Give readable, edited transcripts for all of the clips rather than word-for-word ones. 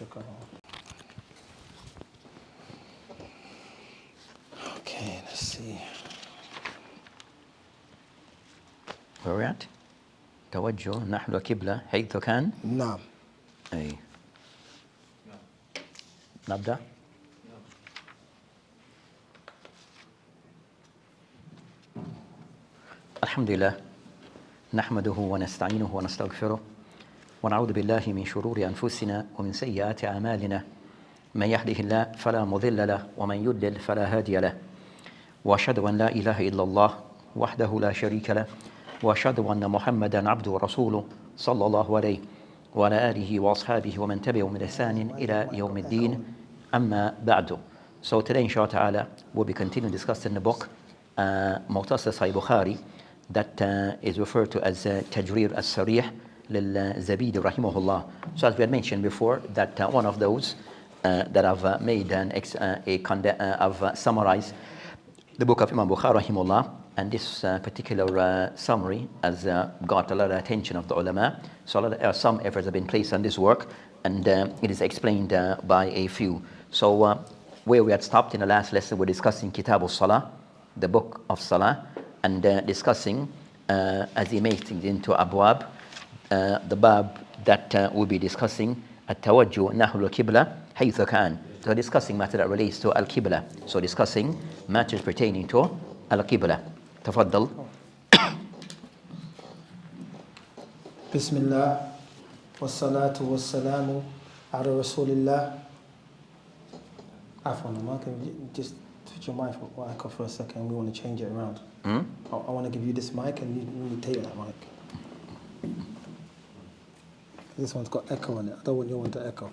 شكرا. Okay, let's see. Where are we at? توجه نحو القبلة حيث كان. نعم. أي. نبدأ. الحمد لله نحمده ونستعينه ونستغفره ونعوذ بالله من شرور أنفسنا ومن سيئات أعمالنا من يهده الله فلا مضل له ومن يضلل فلا هادي له وأشهد أن لا إله إلا الله وحده لا شريك له وأشهد أن محمدا عبده ورسوله صلى الله عليه وعلى آله وأصحابه ومن تبعهم بإحسان إلى يوم الدين أما بعد. So today inshallah ta'ala we'll be continuing discussing the book Mukhtasar Sahih Bukhari that is referred to as Tajrir al-Sarih lil-Zabidi rahimahullah. So as we had mentioned before that one of those that I've made I've summarized the book of Imam Bukhari rahimahullah, and this particular summary has got a lot of attention of the ulama. So some efforts have been placed on this work, and it is explained by a few. So where we had stopped in the last lesson, we're discussing Kitab al-Salah, the book of Salah, and discussing as he makes things into abwab, the bab that we'll be discussing at-tawajjuh nahwu al-qibla haythu kan. So discussing matter that relates to al-qibla. So discussing matters pertaining to al-qibla. تفضل. بسم الله والصلاة والسلام على رسول الله. عفوا, Omar, can you just switch your mic off for a second? We want to change it around. I want to give you this mic and you take that mic. This one's got echo on it. I don't want your one to echo.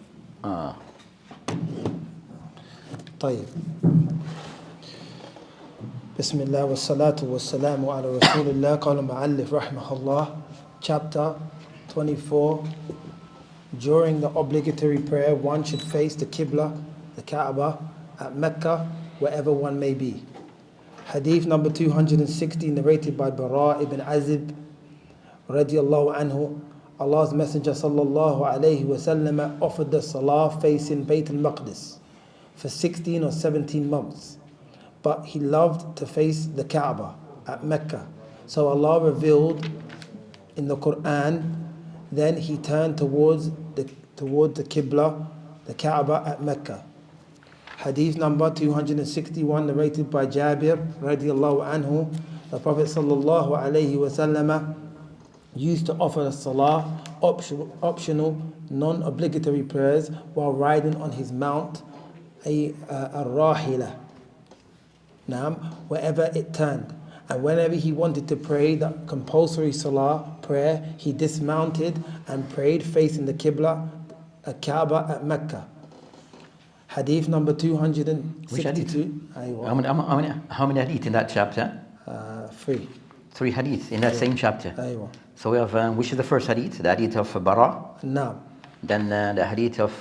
طيب. بسم الله والصلاة والسلام على رسول الله. قال المؤلف رحمه الله. Chapter 24. During the obligatory prayer, one should face the Qibla, the Kaaba, at Mecca, wherever one may be. Hadith number 260, narrated by Bara ibn Azib radiallahu anhu. Allah's Messenger sallallahu alayhi wa sallam offered the salah facing Bayt al-Maqdis for 16 or 17 months. But he loved to face the Kaaba at Mecca. So Allah revealed in the Quran, then he turned towards the Qibla, the Kaaba at Mecca. Hadith number 261, narrated by Jabir radiallahu anhu. The Prophet sallallahu alayhi wa sallam used to offer the salah, optional, non-obligatory prayers while riding on his mount, al-rahila, wherever it turned. And whenever he wanted to pray the compulsory salah prayer, he dismounted and prayed facing the Qibla, Kaaba at Mecca. Hadith number 262. How many hadith in that chapter? 3. 3 hadith in that same chapter. Aywa. So we have which is the first hadith? The hadith of Bara. Naam. Then the hadith of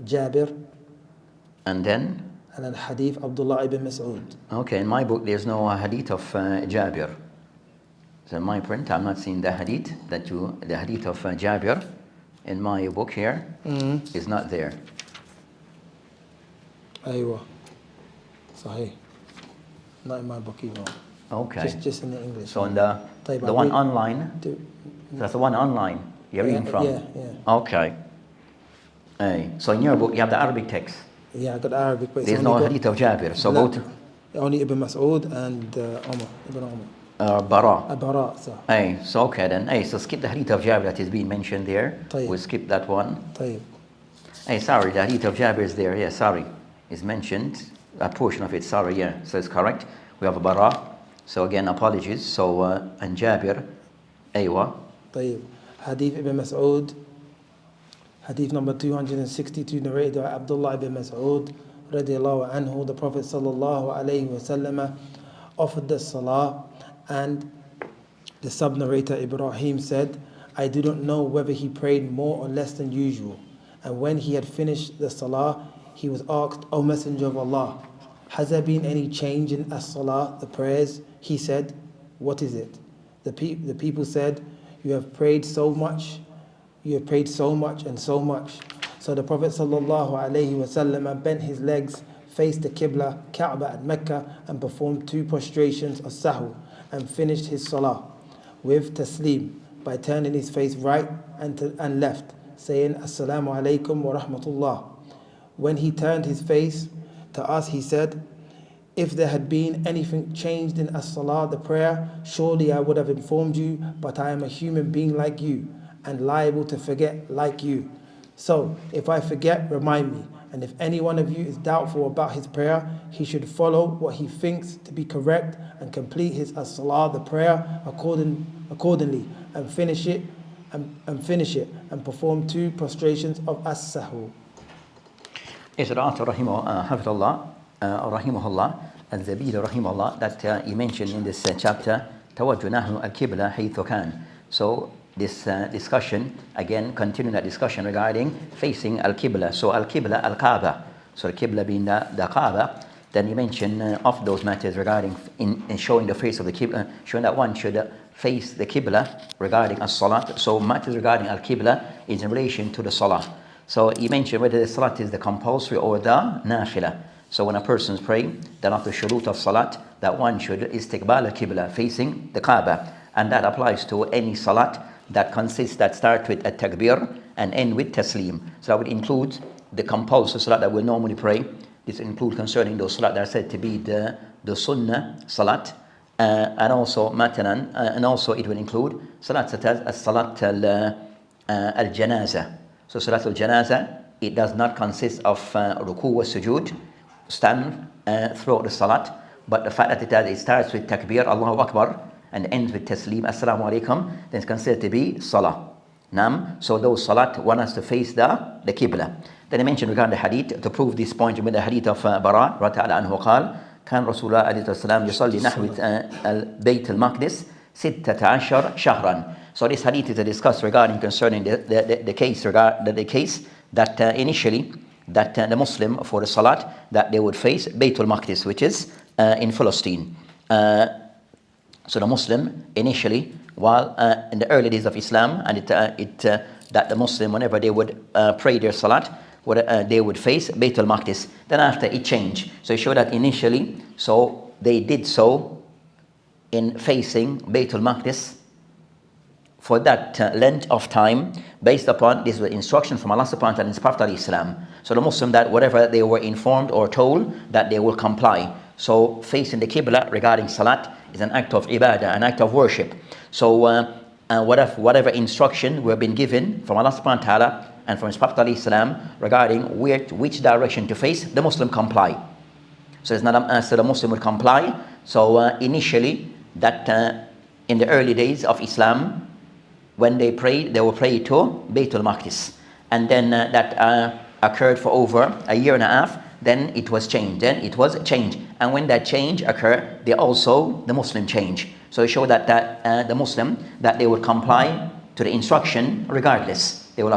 Jabir. And then the hadith Abdullah ibn Mas'ud. Okay, in my book there's no hadith of Jabir. So in my print I'm not seeing the hadith the hadith of Jabir in my book here is not there. Aywa. Saheeh. Not in my book either. Okay. Just in the English. So in the one online. That's the one online you're reading from. Yeah. Okay. So in your book you have the Arabic text. Yeah, I got Arabic. But there's no hadith of Jabir. So go to only Ibn Mas'ud and Omar. Ibn Omar. Bara. Bara. So okay then. So skip the hadith of Jabir that is being mentioned there. We'll skip that one. Sorry, the hadith of Jabir is there. Yeah, sorry. Is mentioned. A portion of it, sorry, yeah. So it's correct. We have a Bara. So again, apologies. So, and Jabir, Aywa. Hadith Ibn Mas'ud. Hadith number 262, narrated by Abdullah ibn Mas'ud radiallahu anhu. The Prophet sallallahu alayhi wa sallam offered the salah, and the sub-narrator Ibrahim said, I do not know whether he prayed more or less than usual. And when he had finished the salah, he was asked, O Messenger of Allah, has there been any change in as-salah, the prayers? He said, what is it? The people said, you have prayed so much and so much. So the Prophet ﷺ bent his legs, faced the Qibla, Kaaba and Mecca, and performed 2 prostrations of Sahu, and finished his Salah with Taslim by turning his face right and left, saying Assalamu alaikum wa rahmatullah. When he turned his face to us, he said, if there had been anything changed in as-salah, the prayer, surely I would have informed you, but I am a human being like you, and liable to forget like you. So, if I forget, remind me. And if any one of you is doubtful about his prayer, he should follow what he thinks to be correct and complete his as-salah, the prayer, accordingly, and finish it and perform 2 prostrations of as-sahu. Is it author Hafidullah, Rahimahullah, Al-Zabir Rahimahullah, that he mentioned in this chapter, Tawajju nahnu al-Qibla haythu kan. So this discussion, again, continuing that discussion regarding facing Al-Qibla. So Al-Qibla, Al-Kaaba. So Al-Qibla being the Kaaba. Then he mentioned of those matters regarding in showing the face of the Qibla, showing that one should face the Qibla regarding as-Salat. So matters regarding Al-Qibla is in relation to the Salah. So he mentioned whether the Salat is the compulsory or the Nafila. So when a person is praying, then after shurut of Salat, that one should istiqbal al-Qibla, facing the Kaaba. And that applies to any Salat that start with a takbir and end with taslim. So that would include the compulsory Salat that we normally pray. This includes concerning those Salat that are said to be the Sunnah Salat. And also Matanan, and also it will include Salat such as Salat al-Janaza. So Salat al-Janaza, it does not consist of ruku wa sujood, stand throughout the Salat, but the fact that it starts with takbir, Allahu Akbar, and ends with taslim, Assalamu alaikum, then it's considered to be Salah. So those Salat, one has to face the Qibla. Then I mentioned regarding the hadith, to prove this point with the hadith of Bara, radiallahu anhu, قال كان رسول الله عليه الصلاة والسلام يصلي نحو البيت المقدس 16 شهرا. So this hadith is a discuss regarding concerning the case that initially that the Muslim for the Salat that they would face Baytul Maqdis, which is in Palestine. So the Muslim initially, while in the early days of Islam, and that the Muslim whenever they would pray their Salat, they would face Baytul Maqdis. Then after it changed. So it showed that initially, so they did so in facing Baytul Maqdis for that length of time, based upon this instruction from Allah subhanahu wa ta'ala and His Prophet Islam. So the Muslim, that whatever they were informed or told, that they will comply. So facing the Qibla regarding Salat is an act of ibadah, an act of worship. So whatever instruction we've been given from Allah subhanahu wa ta'ala and from His Prophet Islam regarding which direction to face, the Muslim comply. So it's not so the Muslim would comply. So initially, that in the early days of Islam, when they prayed, they will pray to Baytul Maqdis. And then that occurred for over a year and a half. Then it was changed. And when that change occurred, the Muslim changed. So it showed that the Muslim, that they would comply to the instruction regardless. They will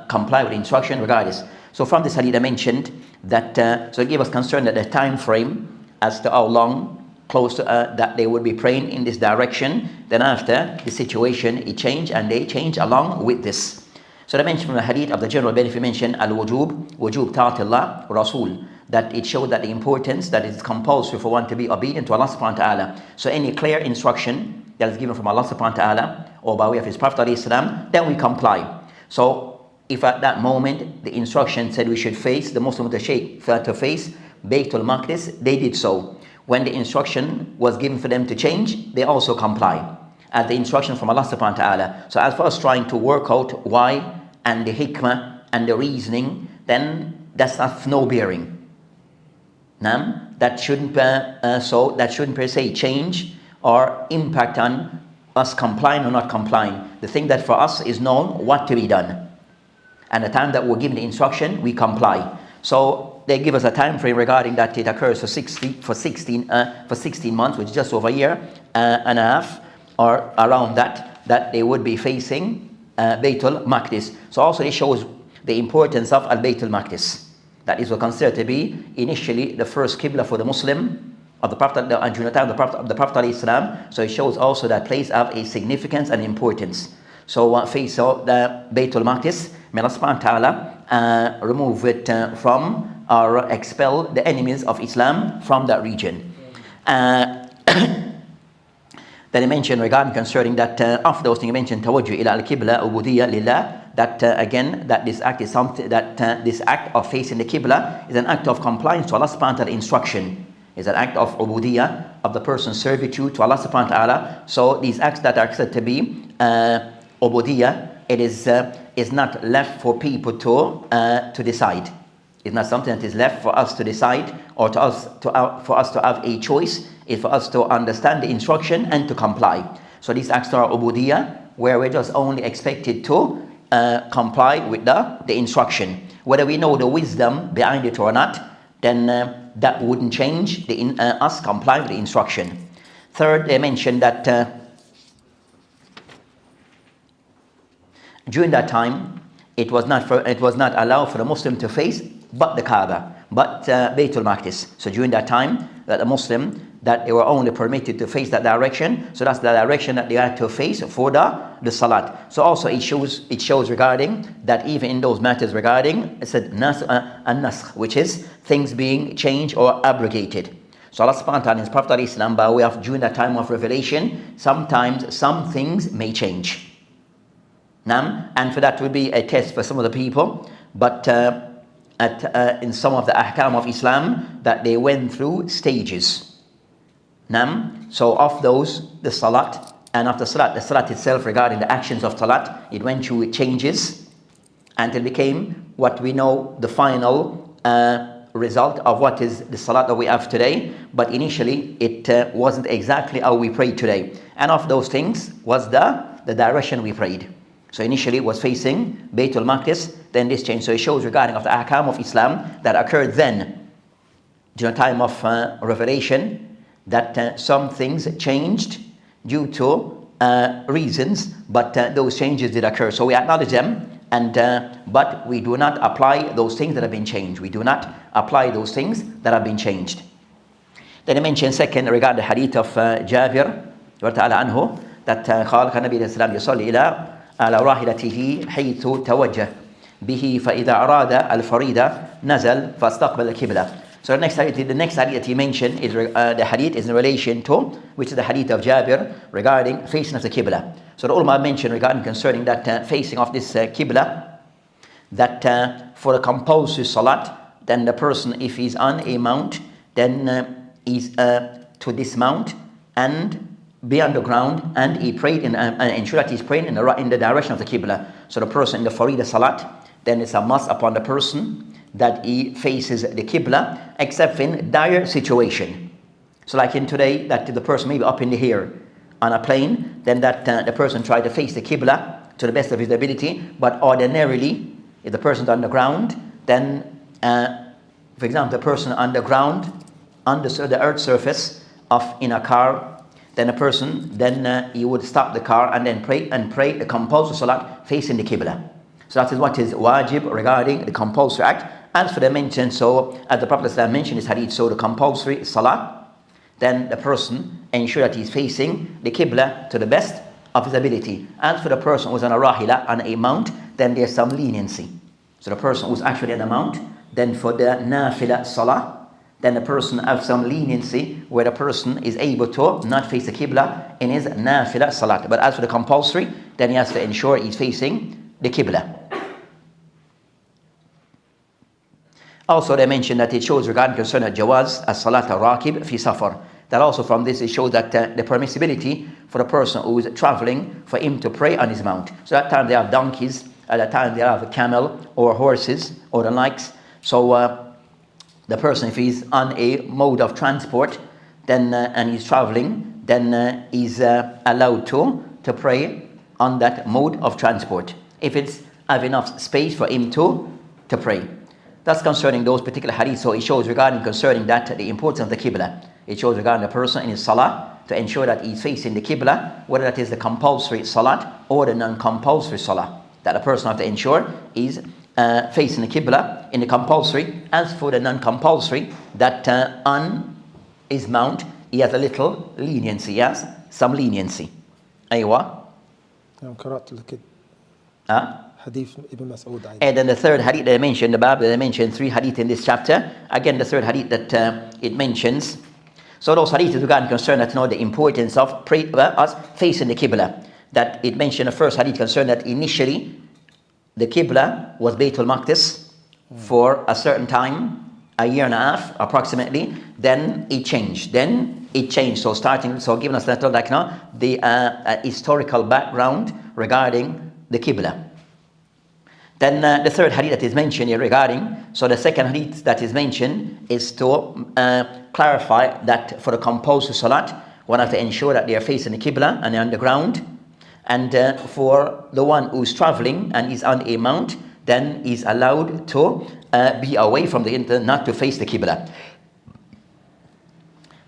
comply with the instruction regardless. So from this hadith I mentioned that, so it gave us concern that the time frame as to how long close to that they would be praying in this direction. Then after the situation, it changed, and they changed along with this. So I mentioned from the hadith of the general benefit, mentioned wujub ta'atillah rasul, that it showed that the importance that it's compulsory for one to be obedient to Allah subhanahu wa ta'ala. So any clear instruction that is given from Allah subhanahu wa ta'ala or by way of His Prophet ﷺ, then we comply. So if at that moment the instruction said we should face the Muslim to face Baytul Maqdis, they did so. When the instruction was given for them to change, they also comply as the instruction from Allah subhanahu wa ta'ala. So as for us trying to work out why and the hikmah and the reasoning, then that's of no bearing. That shouldn't per se change or impact on us complying or not complying. The thing that for us is known what to be done. And the time that we're given the instruction, we comply. So they give us a time frame regarding that it occurs for 16 months, which is just over a year and a half, or around that they would be facing Baytul Maqdis. So also it shows the importance of Al-Baytul Maqdis. That is considered to be initially the first Qibla for the Muslim of the Prophet during the time of the Prophet Islam. So it shows also that place have a significance and importance. So face the Baytul Maqdis. May Allah subhanahu wa ta'ala remove it from or expel the enemies of Islam from that region. Then he mentioned regarding concerning that of those things he mentioned tawajjuh ila al-qibla ubudiyya lillah, that again that this act is something that this act of facing the qibla is an act of compliance to Allah subhanahu wa ta'ala instruction, is an act of ubudiyya, of the person's servitude to Allah subhanahu wa ta'ala. So these acts that are said to be ubudiyya, it is not left for people to decide. It's not something that is left for us to decide or for us to have a choice. It's for us to understand the instruction and to comply. So these acts are ubudiyya, where we're just only expected to comply with the instruction. Whether we know the wisdom behind it or not, then that wouldn't change us complying with the instruction. Third, they mentioned that during that time, it was not allowed for the Muslim to face but the Kaaba, but Baytul Maqdis. So during that time, that the Muslim, that they were only permitted to face that direction. So that's the direction that they had to face for the Salat. So also it shows regarding that even in those matters regarding, it said an-nasakh, which is things being changed or abrogated. So Allah subhanahu wa ta'ala in His Prophet Islam, by way of during that time of revelation, sometimes some things may change. And for that will be a test for some of the people, but in some of the ahkam of Islam, that they went through stages. So of those, the salat, and after salat, the salat itself regarding the actions of salat, it went through changes until it became what we know the final result of what is the salat that we have today. But initially it wasn't exactly how we prayed today. And of those things was the direction we prayed. So initially it was facing Baytul Maqdis, then this changed. So it shows regarding of the ahkam of Islam that occurred then during the time of revelation, that some things changed due to reasons, but those changes did occur. So we acknowledge them, but we do not apply those things that have been changed. We do not apply those things that have been changed. Then I mentioned second regarding the hadith of Jabir anhu, that قال كان النبي صلى الله عليه وسلم يصلي على راحلته حيث توجه به فإذا أراد الفريضة نزل فاستقبل القبلة. So the next hadith that he mentioned is the hadith is in relation to, which is the hadith of Jabir regarding facing of the Qibla. So the ulama mentioned regarding concerning that facing of this Qibla, that for the compulsory salat, then the person, if he's on a mount, then he's to dismount and be on the ground, and he prayed and ensure that he's praying in the direction of the Qibla. So the person in the Farida salat, then it's a must upon the person that he faces the Qibla, except in dire situation. So like in today, that the person may be up in the air on a plane, then that the person try to face the Qibla to the best of his ability. But ordinarily, if the person's on the ground, then for example, the person on the ground, on the earth surface in a car, then a person, he would stop the car and then pray the compulsory salat facing the Qibla. So that is what is wajib regarding the compulsory act. As for the mention, so as the Prophet ﷺ mentioned in his hadith, so the compulsory salah, then the person ensure that he's facing the Qibla to the best of his ability. As for the person who's on a rahila, on a mount, then there's some leniency. So the person who's actually on the mount, then for the nafila salah, then the person has some leniency where the person is able to not face the Qibla in his nafila salat. But as for the compulsory, then he has to ensure he's facing the Qibla. Also they mentioned that it shows regarding concerning jawaz as-salat al-rakib fi safar. That also from this it shows that the permissibility for the person who is traveling, for him to pray on his mount. So at that time they have donkeys, at that time they have a camel or horses or the likes. So the person, if he's on a mode of transport, then and he's traveling, then he's allowed to pray on that mode of transport, if it's have enough space for him to pray. That's concerning those particular hadiths. So it shows regarding concerning that the importance of the Qibla. It shows regarding the person in his salah to ensure that he's facing the Qibla, whether that is the compulsory salat or the non-compulsory salah. That the person has to ensure is facing the Qibla in the compulsory. As for the non-compulsory, that on his mount he has a little leniency, yes, some leniency. أيوة. قرأت الكتاب. Hadith Ibn Mas'ud. And then the third hadith that I mentioned, the Bab that I mentioned, 3 hadith in this chapter. Again, the third hadith that it mentions. So those hadiths regarding concern that know the importance of us facing the Qibla. That it mentioned the first hadith concern that initially the Qibla was Baytul Maqdis for a certain time, a year and a half approximately. Then it changed. So giving us that like the historical background regarding the Qibla. Then the third hadith that is mentioned here regarding, so the second hadith that is mentioned is to clarify that for the compulsory salat, one has to ensure that they are facing the Qibla and they're on the ground. And for the one who's traveling and is on a mount, then is allowed to be away from the not to face the Qibla.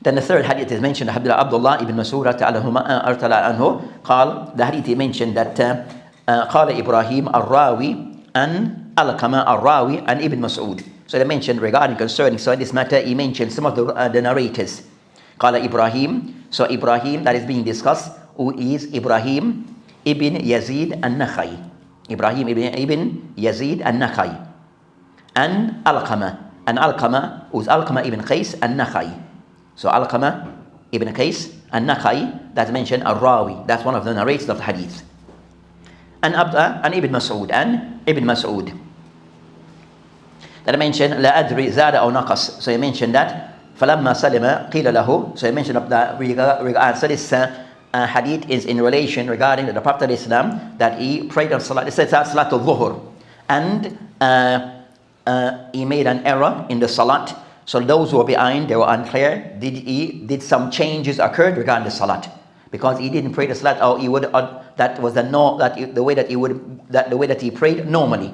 Then the third hadith is mentioned, Abdullah ibn Mas'ud anhu, the hadith he mentioned that قال Ibrahim al-Rawi and Al-Qama al-Rawi and Ibn Mas'ud. So they mentioned regarding concerning, so in this matter he mentioned some of the narrators. قال Ibrahim, so Ibrahim that is being discussed, who is Ibrahim ibn Yazid al-Nakhai. Ibrahim ibn Yazid al-Nakhai. And Al-Qama, who's Al-Qama ibn Qais al-Nakhai. So Al-Qama ibn Qais al-Nakhai, that's mentioned al-Rawi. That's one of the narrators of the hadith. And Ibn Mas'ud that I mentioned لا أدري زاد أو نقص. So he mentioned that فلما سلم قيل له. So he mentioned of that regard. So this hadith is in relation regarding the Prophet Islam that he prayed on Salat. It says Salatul Dhuhr, and he made an error in the Salat. So those who were behind, they were unclear. Did some changes occurred regarding the Salat? Because he didn't pray the Salat, or he would that was the way that he prayed normally.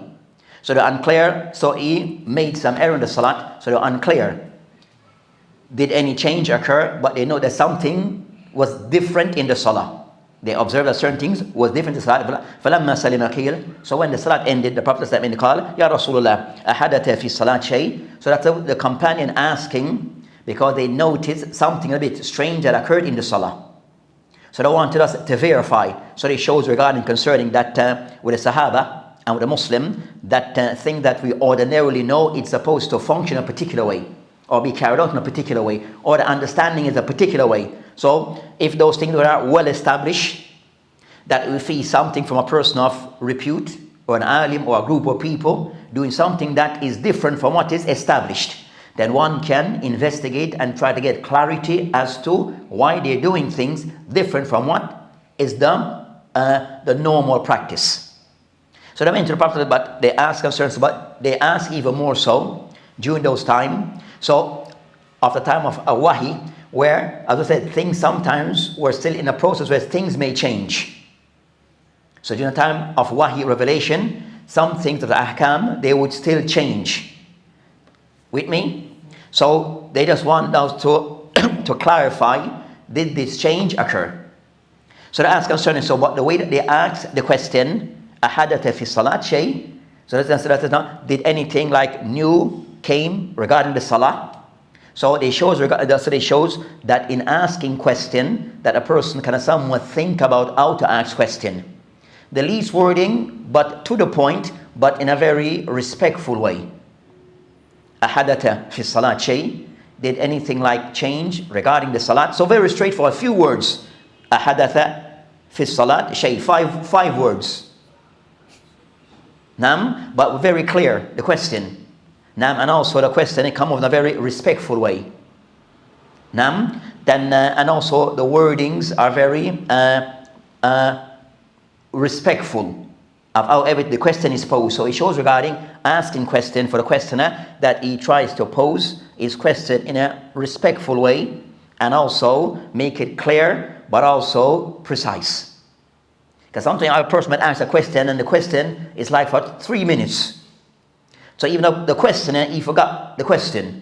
So they're unclear. So he made some error in the Salat. So they're unclear. Did any change occur? But they know that something was different in the Salah. They observed that certain things was different in the Salat. فَلَمَّا سَلِمَ قِيلَ. So when the Salat ended, the Prophet said, قال يا رسول الله أحدث في الصلاة شيء. So that's the companion asking, because they noticed something a bit strange that occurred in the Salah. So they wanted us to verify. So it shows regarding concerning that with the Sahaba and with the Muslim, that thing that we ordinarily know it's supposed to function a particular way, or be carried out in a particular way, or the understanding is a particular way. So if those things are well established, that we see something from a person of repute, or an alim, or a group of people doing something that is different from what is established, then one can investigate and try to get clarity as to why they're doing things different from what is the normal practice. So they went to the Prophet, but they asked concerns, but they asked even more so during those times. So of the time of a wahi, where, as I said, things sometimes were still in a process where things may change. So during the time of wahi revelation, some things of the ahkam, they would still change. With me? So they just want us to clarify, did this change occur? So they ask concerning, so what the way that they ask the question, أحدث في الصلاة شيء? So that's not, did anything like new came regarding the salah? So it shows that in asking question, that a person can somewhat think about how to ask question. The least wording, but to the point, but in a very respectful way. أحدث في الصلاة شيء? Did anything like change regarding the salat? So very straightforward, a few words. أحدث في الصلاة شيء, five words. Nam, but very clear, the question. Nam, and also the question, it comes in a very respectful way. Nam, then, and also the wordings are very respectful of how the question is posed. So it shows regarding asking question for the questioner that he tries to pose his question in a respectful way and also make it clear but also precise. Because sometimes a person might ask a question and the question is like for 3 minutes. So even though the questioner, he forgot the question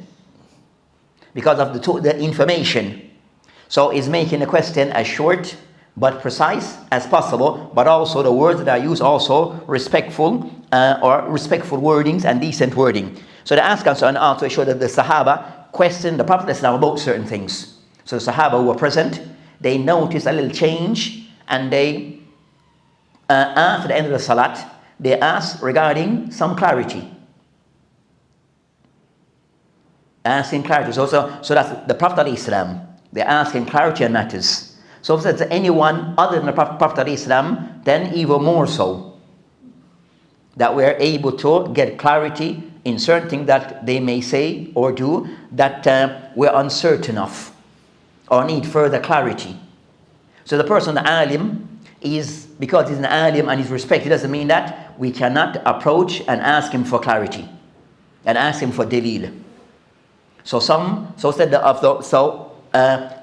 because of the information. So he's making the question as short but precise as possible, but also the words that are used also respectful or respectful wordings and decent wording. So the ask answer and also show that the Sahaba questioned the Prophet about certain things. So the Sahaba who were present, they noticed a little change, and they after the end of the Salat, they ask regarding some clarity. Asking clarity. So that's the Prophet ﷺ. They're asking clarity on matters. So if it's anyone other than the Prophet ﷺ, then even more so. That we're able to get clarity in certain things that they may say or do that we're uncertain of or need further clarity. So the person, the alim, is, because he's an alim and he's respected, doesn't mean that we cannot approach and ask him for clarity and ask him for dalil. So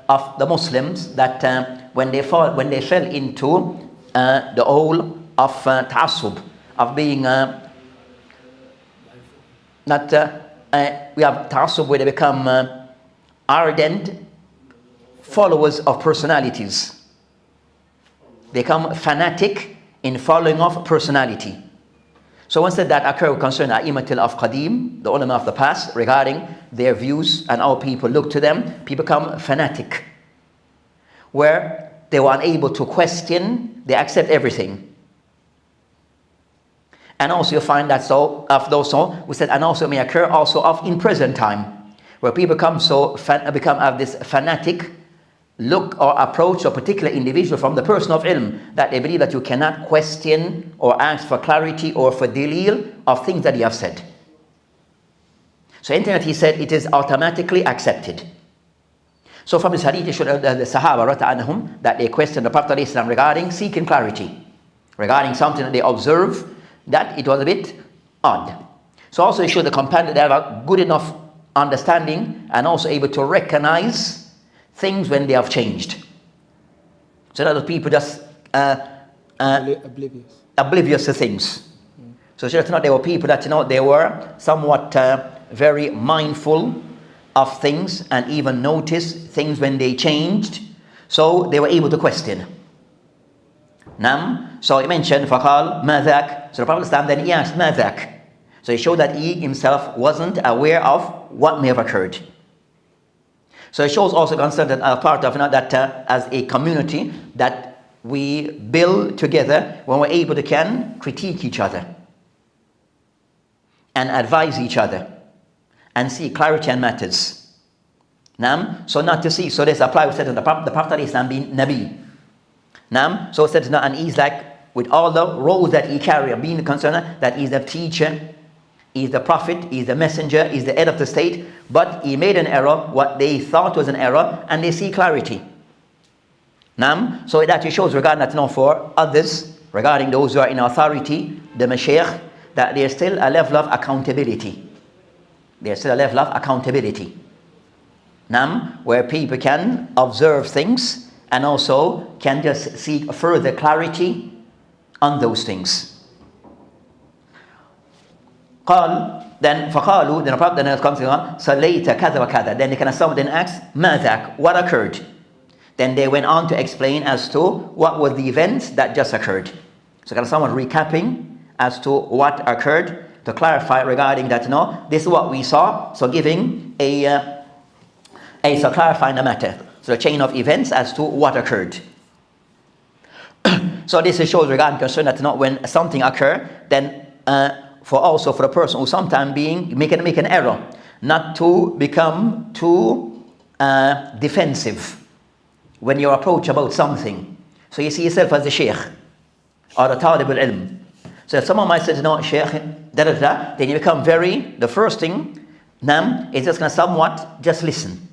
of the Muslims that when they fell into the hole of ta'assub, of being we have ta'assub where they become ardent followers of personalities. They become fanatic in following of personality. So once that occurred concerning A'immatul of Qadim, the ulama of the past, regarding their views and how people look to them, people become fanatic, where they were unable to question, they accept everything. And also you find that we said, and also may occur also of in present time, where people become have this fanatic look or approach a particular individual from the person of ilm, that they believe that you cannot question or ask for clarity or for dalil of things that he has said. So anything that he said, it is automatically accepted. So from this hadith, it showed the Sahaba anhum, that they questioned the Prophet ﷺ regarding seeking clarity, regarding something that they observe, that it was a bit odd. So also it showed the companion that have a good enough understanding and also able to recognize things when they have changed. So that the people just oblivious to things. So there were people that they were somewhat very mindful of things and even noticed things when they changed. So they were able to question. So he mentioned فَقَالْ مَا ذَاكَ. So the Prophet then he asked مَا ذَاكَ. So he showed that he himself wasn't aware of what may have occurred. So it shows also concern that part of that as a community that we build together when we're able to can critique each other and advise each other and see clarity on matters. So not to see, so this apply we said to the Prophet Islam being Nabi. So it said and he's like with all the roles that he carries, being concerned that he's the teacher, he's the prophet, he's the messenger, he's the head of the state, but he made an error, what they thought was an error, and they see clarity. So it actually shows regarding that for others, regarding those who are in authority, the mashaykh, that there's still a level of accountability. There's still a level of accountability. Where people can observe things and also can just seek further clarity on those things. Then فقالوا, then the Prophet then comes on, صليت كذا وكذا. Then they can someone then ask, ماذا? What occurred? Then they went on to explain as to what were the events that just occurred. So can someone recapping as to what occurred to clarify regarding that. This is what we saw. So giving so clarifying the matter. So the chain of events as to what occurred. So this shows regarding concern that when something occur, then for the person who sometimes make an error, not to become too defensive when you approach about something. So you see yourself as a sheikh or a talib al-ilm. So if someone might say, sheikh, then you become the first thing, is just going to somewhat just listen.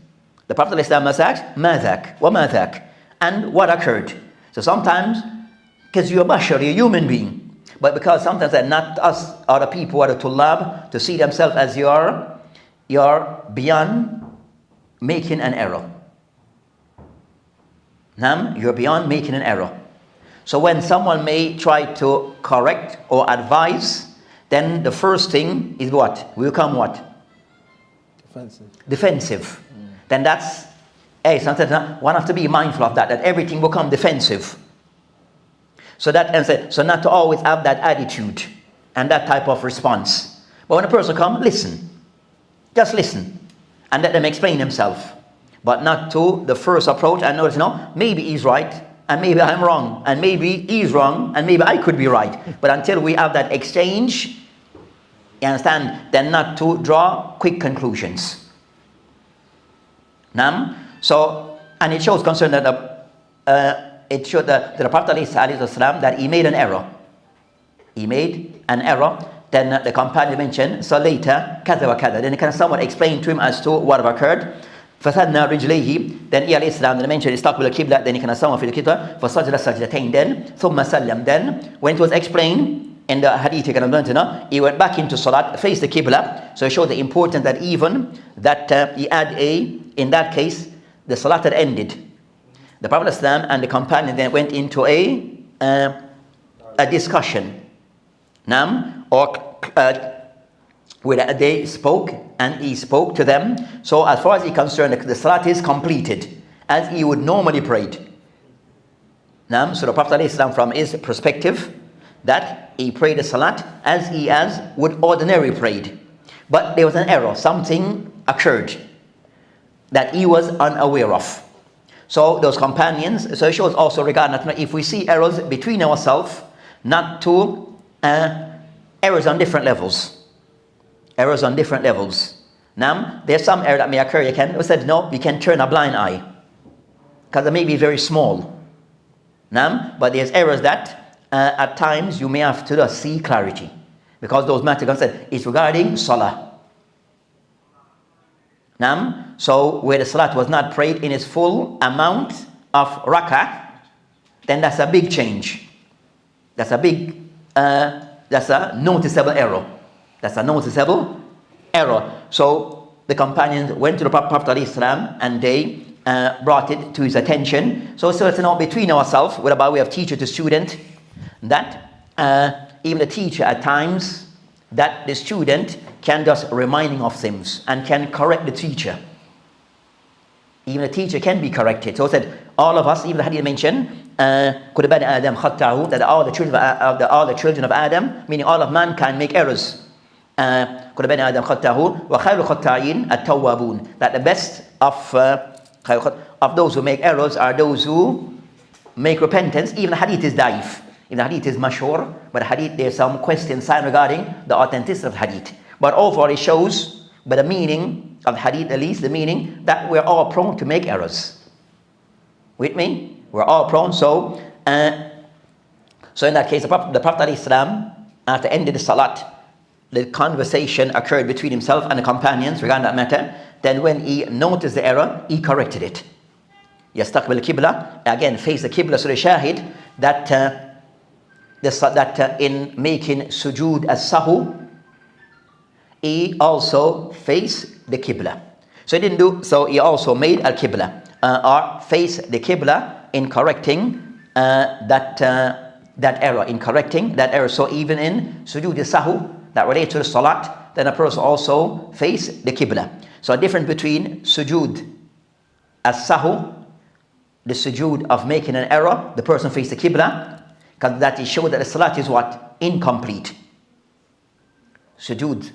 The Prophet must ask, ماذاك وماذاك, and what occurred. So sometimes, because you're a bashar, you're a human being, but because sometimes that not us or the people or the tullab to see themselves as you're beyond making an error. You're beyond making an error. So when someone may try to correct or advise, then the first thing is what? We become what? Defensive. Then that's, sometimes one has to be mindful of that everything will become defensive. So not to always have that attitude and that type of response. But when a person comes, listen. Just listen. And let them explain themselves. But not to the first approach and notice, maybe he's right, and maybe I'm wrong, and maybe he's wrong, and maybe I could be right. But until we have that exchange, you understand, then not to draw quick conclusions. So, and it shows concern that it showed that the Prophet ﷺ, that he made an error. He made an error. Then the companion mentioned, so later, kada wa kada. Then he kind of somewhat explained to him as to what have occurred. فَثَنَّا رِجْلَيْهِ. Then he alayhi salam, then mentioned, استقبل القبلة. Then he kind of somewhat في القبلة. فَسَجْدَ سَجْدَتَيْن. Then, ثُمَّ سَلَّمْ. Then, when it was explained in the hadith, he went back into salat, faced the qibla. So it showed the importance that even that he had in that case, the salat had ended. The Prophet ﷺ and the companion then went into a discussion. Where they spoke and he spoke to them. So as far as he concerned, the salat is completed as he would normally pray. So the Prophet ﷺ, from his perspective, that he prayed the salat as he would ordinarily prayed. But there was an error, something occurred that he was unaware of. So those companions, so it shows also regarding that if we see errors between ourselves, not to errors on different levels. Errors on different levels. Now, there's some error that may occur. We said no, we can turn a blind eye because it may be very small. Now, but there's errors that at times you may have to see clarity because those matters said it's regarding salah. So where the salat was not prayed in its full amount of rak'ah, then that's a big change. That's a noticeable error. That's a noticeable error. So the companions went to the Prophet ﷺ and they brought it to his attention. So it's not between ourselves, whereby we have teacher to student, that even the teacher at times, that the student can just reminding of things and can correct the teacher. Even the teacher can be corrected. So it said, all of us, even the hadith mentioned, that all the children of Adam, meaning all of mankind, make errors. That the best of those who make errors are those who make repentance. Even the hadith is daif. Even the hadith is mashhur, but the hadith, there's some question sign regarding the authenticity of the hadith. But overall it shows, by the meaning of the hadith, at least the meaning, that we're all prone to make errors. With me? We're all prone. So in that case, the Prophet ﷺ, after ending the salat, the conversation occurred between himself and the companions regarding that matter. Then when he noticed the error, he corrected it. Yastaqbil al-qibla, again face the qibla. So the shahid that in making sujood as-sahu, he also faced the qibla. So he didn't do so. He also made al-qibla or face the qibla in correcting that error. In correcting that error. So even in sujood as-sahu that relates to the salat, then a person also face the qibla. So a difference between sujood as-sahu, the sujood of making an error, the person face the qibla, because that is show that the salat is what? Incomplete. Sujood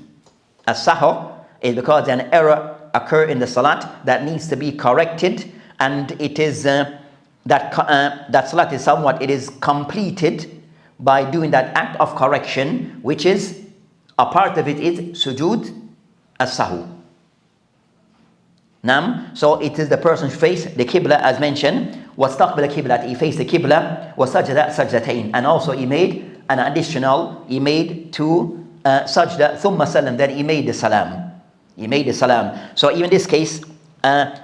as-sahu is because an error occur in the salat that needs to be corrected, and it is that salat is somewhat, it is completed by doing that act of correction, which is a part of it is sujood as-sahu. So it is the person's face the qibla as mentioned. وَاسْتَقْبَلَ الْقِبْلَةِ, he faced the qibla. وَسَجَدَ سَجْدَتَيْن, and also he made an additional, he made two sajda, ثُمَّ سَلَّمْ, then he made the salam. He made the salam. So even in this case,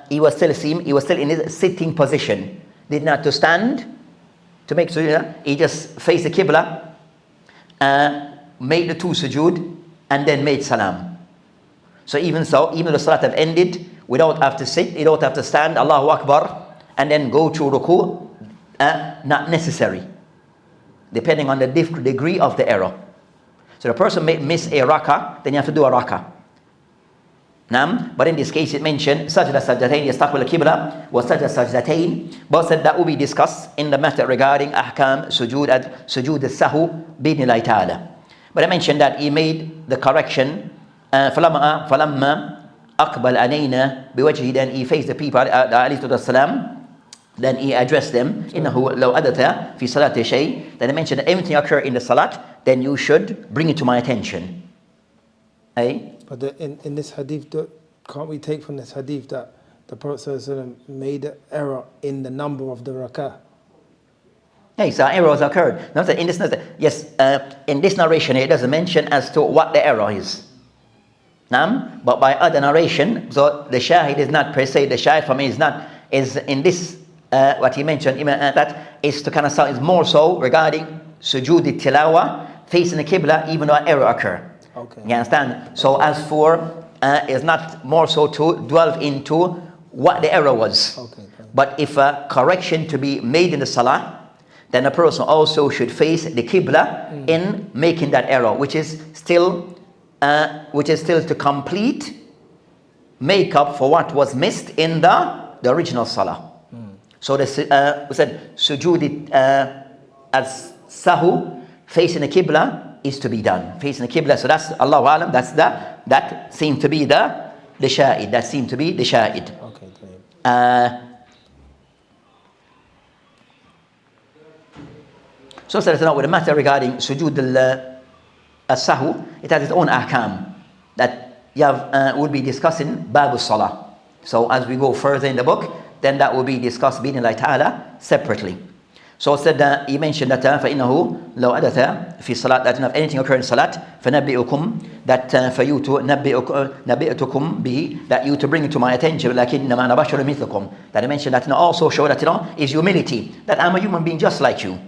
he was still in his sitting position. Did not to stand to make sujood. He just faced the qibla, made the two sujood, and then made salam. So even the salat have ended without have to sit, without have to stand, Allahu Akbar, and then go to ruku, not necessary, depending on the degree of the error. So the person may miss a rakah, then you have to do a rakah. But in this case it mentioned sajda sajdatayn yastaqbil al-qibla wa sajda sajdatayn. But said that will be discussed in the matter regarding ahkam sujood as-sahu bi-idhnillahi ta'ala. But I mentioned that he made the correction falamma aqbal alayna biwajhi, then he faced the people alayhi salam Then he addressed them, إِنَّهُ لَوْ أَدَتَ فِي صَلَاةِ شَيْءٍ. Then he mentioned that everything occur in the salat, then you should bring it to my attention. But in this hadith, can't we take from this hadith that the Prophet ﷺ made an error in the number of the rakah? Yes, errors occurred. Not that in this, yes, in this narration it doesn't mention as to what the error is. But by other narration, so the shahid is not per se, the shahid for me is in this, what he mentioned, that is to kind of sound, is more so regarding sujood tilawa, facing the qibla, even though an error occur. Okay. You understand? So as for, is not more so to dwell into what the error was. Okay. But if a correction to be made in the salah, then a person also should face the qibla in making that error, which is still to complete make up for what was missed in the original salah. So we said sujood as sahu, facing the qibla, is to be done. Facing the qibla, so that's Allahu Alam, that seemed to be the shahid. That seemed to be the shahid. Okay. So that's not with the matter regarding sujood al-sahu. It has its own ahkam that we'll be discussing babu salah. So as we go further in the book, then that will be discussed bi'idhnillahi ta'ala separately. So it said he mentioned that فَإِنَّهُ لَوْ أَدَثَ فِي صَلَاةٍ, that if anything occurs in salat, فَنَبِّئُكُمْ, that for you to نَبِّئْتُكُمْ بِهِ, that you to bring it to my attention, لَكِنَّمَا أَنَا بَشَرٌ مِثْلُكُمْ, that he mentioned that also show that is humility, that I'm a human being just like you.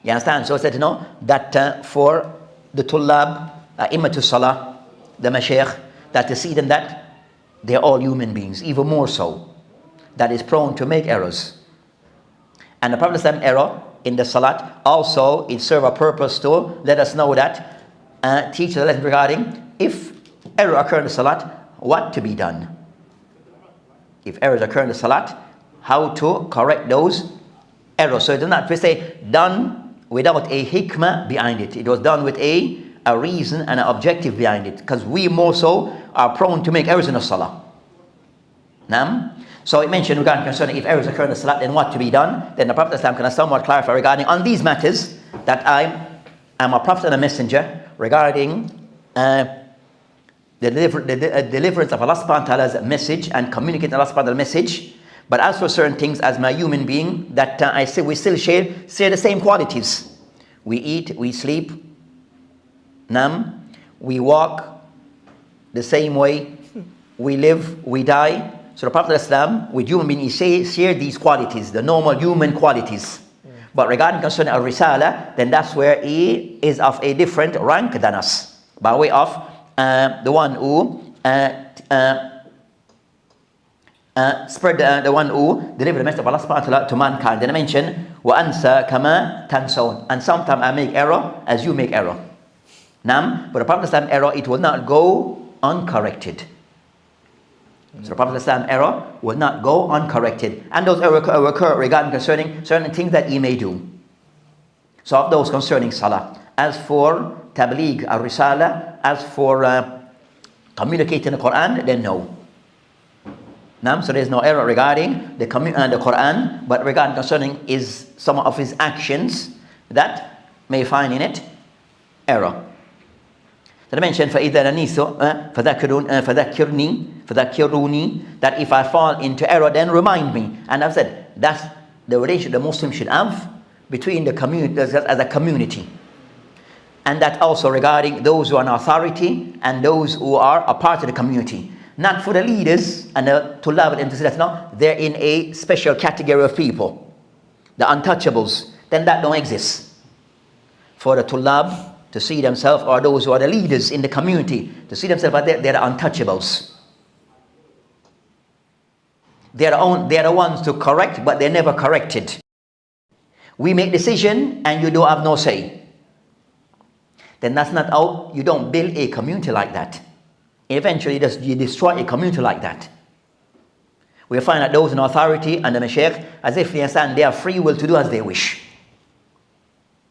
You understand? So it said that for the tullab, imatu salah, the mashayikh, that to see them that they're all human beings, even more so, that is prone to make errors. And the Prophet's error in the salat also it serve a purpose to let us know that teach the lesson regarding if error occur in the salat, what to be done. If errors occur in the salat, how to correct those errors. So it is not per se done without a hikmah behind it. It was done with a reason and an objective behind it, because we more so are prone to make errors in the salah. So it mentioned regarding concerning if errors occur in the salat, then what to be done. Then the Prophet can somewhat clarify regarding on these matters that I'm a prophet and a messenger regarding the deliverance of Allah subhanahu wa ta'ala's message and communicating Allah subhanahu wa ta'ala's message. But as for certain things, as my human being, that I say we still share the same qualities. We eat, we sleep, we walk the same way, we live, we die. So the Prophet Islam with human beings share these qualities, the normal human qualities. But regarding concerning al-risala, then that's where he is of a different rank than us, by way of the one who spread the one who delivered the message of Allah subhanahu wa ta'ala to mankind. Then I mention وَأَنْسَى كَمَا تَنْسَوْنَ, and sometimes I make error as you make error. But the Prophet's error, it will not go uncorrected. So the Prophet's error will not go uncorrected. And those errors occur regarding concerning certain things that he may do. So of those concerning salah. As for tabligh al-risala, as for communicating the Quran, then no. So there is no error regarding the Quran, but regarding concerning is some of his actions that may find in it error. So I mentioned فَإِذَا نَنِيسُ فَذَكِّرُونِي, that if I fall into error, then remind me. And I've said that's the relationship the Muslim should have between the community as a community. And that also regarding those who are in authority and those who are a part of the community. Not for the leaders and the tullab and that, no, they're in a special category of people, the untouchables. Then that don't exist. For the tullab to see themselves, or those who are the leaders in the community, to see themselves, but they're the untouchables. They're the ones to correct, but they're never corrected. We make decision and you don't have no say. Then that's not how, you don't build a community like that. Eventually you destroy a community like that. We find that those in authority and the mashayikh, as if they understand they have free will to do as they wish.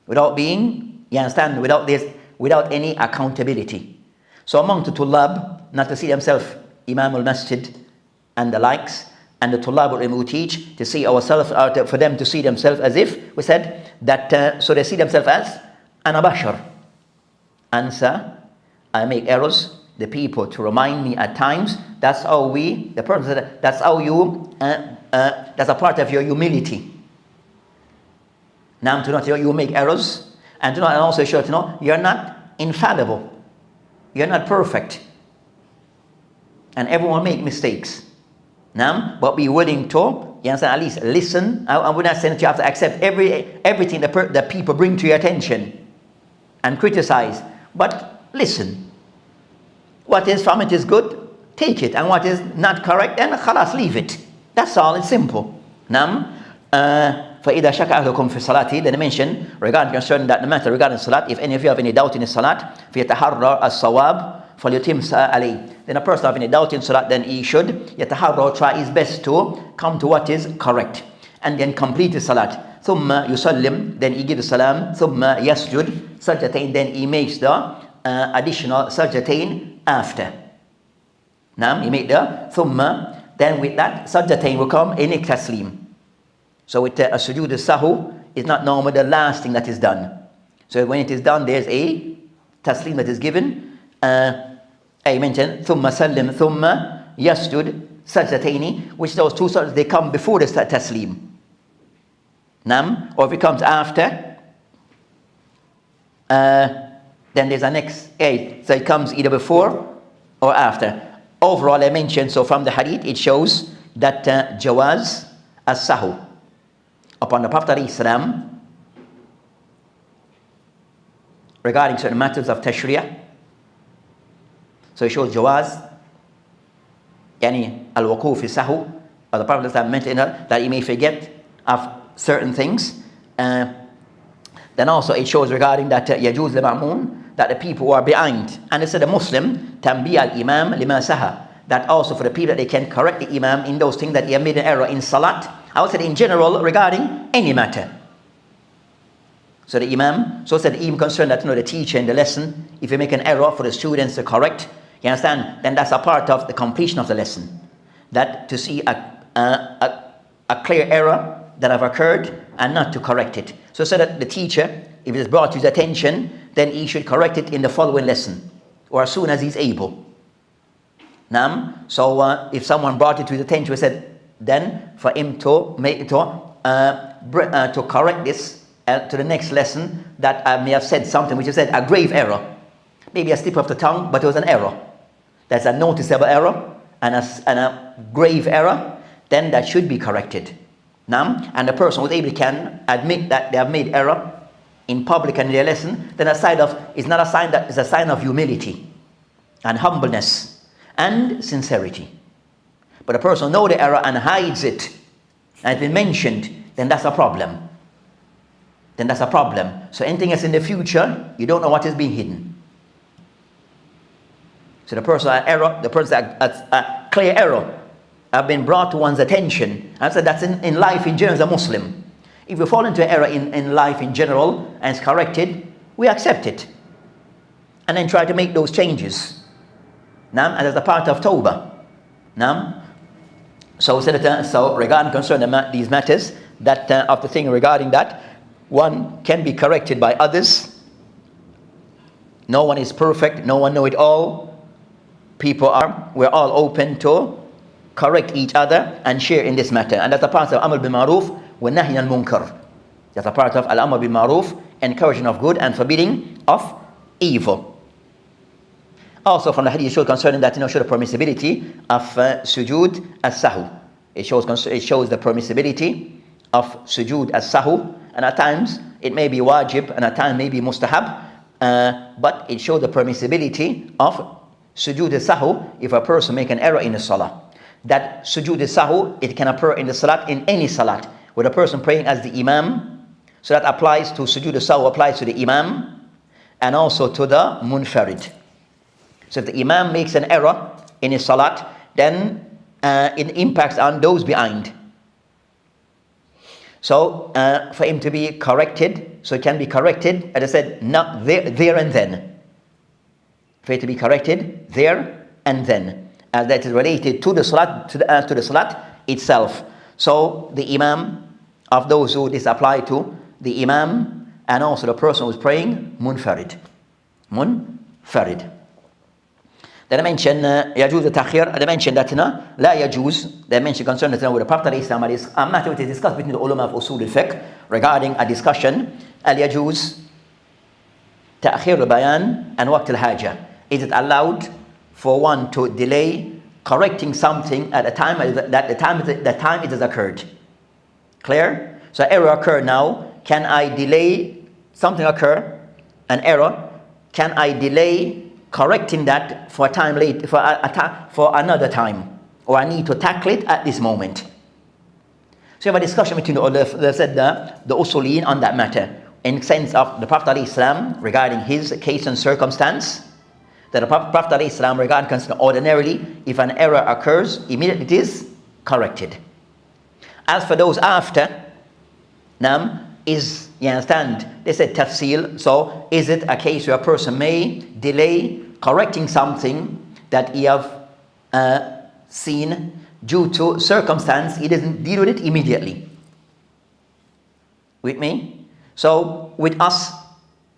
Without being, you understand, without any accountability. So among the tullab, not to see themselves Imam al-Masjid and the likes, and the Tullab al-Ilm who teach to see ourselves, for them to see themselves as if, we said that, so they see themselves as ana bashar. Answer, I make errors. The people to remind me at times. That's how the person said, that's how you, that's a part of your humility. Now to know you make errors, and to know, and also sure to know you're not infallible. You're not perfect. And everyone make mistakes. Now, but be willing to, you understand, at least listen. I would not say that you have to accept everything that people bring to your attention and criticize. But listen. What is from it is good, take it. And what is not correct, then khalas, leave it. That's all, it's simple. Now, فَإِذَا شَكَ أَهْلُكُمْ فِي الصَّلَاةِ, then I mention regarding concerning that the matter regarding salat, if any of you have any doubt in the salat, فَيَتَحَرَّى الصَّوَابِ فَلْيُتِمْ عَلَيْهِ, then a person have any doubt in salat, then he should يَتَحَرَّى, try his best to come to what is correct, and then complete the salat. ثُمَّ يُسَلِّمْ, then he gives the salam. ثُمَّ يَسْجُدْ sajdatain, then he makes the additional sajdatain after. Now he make the thumma, then with that sajdatain will come in a taslim. So with a sujood sahu is not normally the last thing that is done. So when it is done, there's a taslim that is given. I mentioned thumma sallim, thumma yasjud sajdataini, which those two sajdas they come before the taslim. Nam, or if it comes after, then there's a next eight. So it comes either before or after. Overall, I mentioned, so from the hadith, it shows that jawaz as-sahu upon the Prophet ﷺ regarding certain matters of tashri'ah. So it shows jawaz, yani al-wuquf fi sahu, or the Prophet ﷺ mentioned that he may forget of certain things. Then also it shows regarding that yajuz al-ma'mun, that the people who are behind, and it said a Muslim tanbi al-imam lima saha, that also for the people that they can correct the imam in those things that he have made an error in salat. I would say in general regarding any matter. So the imam, so said the imam concerned that the teacher in the lesson, if you make an error for the students to correct, you understand, then that's a part of the completion of the lesson. That to see a clear error that have occurred and not to correct it. So that the teacher, if it is brought to his attention, then he should correct it in the following lesson, or as soon as he's able. So if someone brought it to his attention, we said, then for him to make to correct this to the next lesson, that I may have said something which is said a grave error, maybe a slip of the tongue, but it was an error. That's a noticeable error and a grave error. Then that should be corrected. And the person who's able can admit that they have made error in public and in their lesson, then it's not a sign, that is a sign of humility and humbleness and sincerity. But a person knows the error and hides it, and it's been mentioned, then that's a problem. So anything else in the future, you don't know what is being hidden. So the person a clear error have been brought to one's attention. I said that's in life in general as a Muslim. If we fall into an error in life in general and it's corrected, we accept it. And then try to make those changes. And as a part of Tawbah. So regarding concerning these matters, that of the thing regarding that, one can be corrected by others. No one is perfect, no one knows it all. We're all open to correct each other and share in this matter. And that's a part of Amr bil Maruf wa Nahy al Munkar. That's a part of Al-Amr bil Maruf, encouraging of good and forbidding of evil. Also from the hadith shows concerning that, show the permissibility of sujood as-sahu. It shows the permissibility of sujood as-sahu, and at times it may be wajib and at times may be mustahab, but it shows the permissibility of sujood as-sahu if a person make an error in the salah. That sujood as-sahu, it can occur in the salat, in any salat, with a person praying as the imam. So that applies to sujood as-sahu, applies to the imam and also to the munfarid. So if the imam makes an error in his salat, then it impacts on those behind. So for him to be corrected, so it can be corrected, as I said, not there and then. For it to be corrected there and then, as that is related to the salat, to the salat, itself. So the imam, of those who this apply to, the imam and also the person who's praying, munfarid. Munfarid. Then I mentioned يجوز التأخير. I mentioned that لا يجوز. They mentioned concerning with the Prophet Islam is a matter which is discussed between the ulama of usul al-fiqh regarding a discussion. al يجوز تأخير البيان and وقت الحاجة. Is it allowed for one to delay correcting something at a time that the time it has occurred? Clear? So error occurred now. Can I delay something occur? An error. Can I delay correcting that for a time late, for another time, or I need to tackle it at this moment? So you have a discussion between the usuliyin on that matter, in sense of the Prophet ﷺ regarding his case and circumstance. That the Prophet ﷺ regarding ordinarily, if an error occurs, immediately it is corrected. As for those after, is, you understand, they said tafsil. So is it a case where a person may delay correcting something that he have seen due to circumstance, he doesn't deal with it immediately? With me? So with us,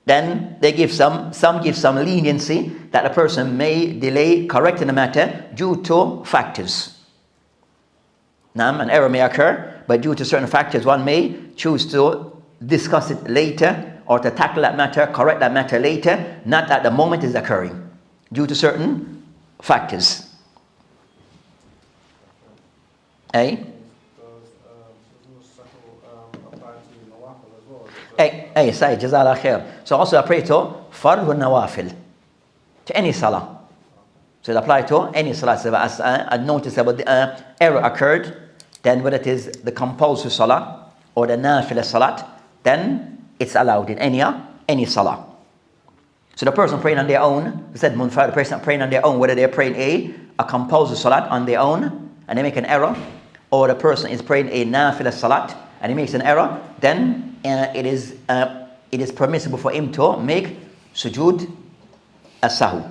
then they give some give some leniency that a person may delay correcting the matter due to factors. An error may occur, but due to certain factors, one may choose to discuss it later or to tackle that matter, correct that matter later, not at the moment it's occurring, due to certain factors. Hey, say Jazallah khair. So also apply to fard wa nawafil, to any salah. So it apply to any salah. So as I noticed about the error occurred, then whether it is the compulsory salah or the nafila salat, then it's allowed in any salah. So the person praying on their own, we said munfarid, the person praying on their own, whether they're praying a compulsory salat on their own and they make an error, or the person is praying a nafila salat and he makes an error, then it is permissible for him to make sujood as-sahu.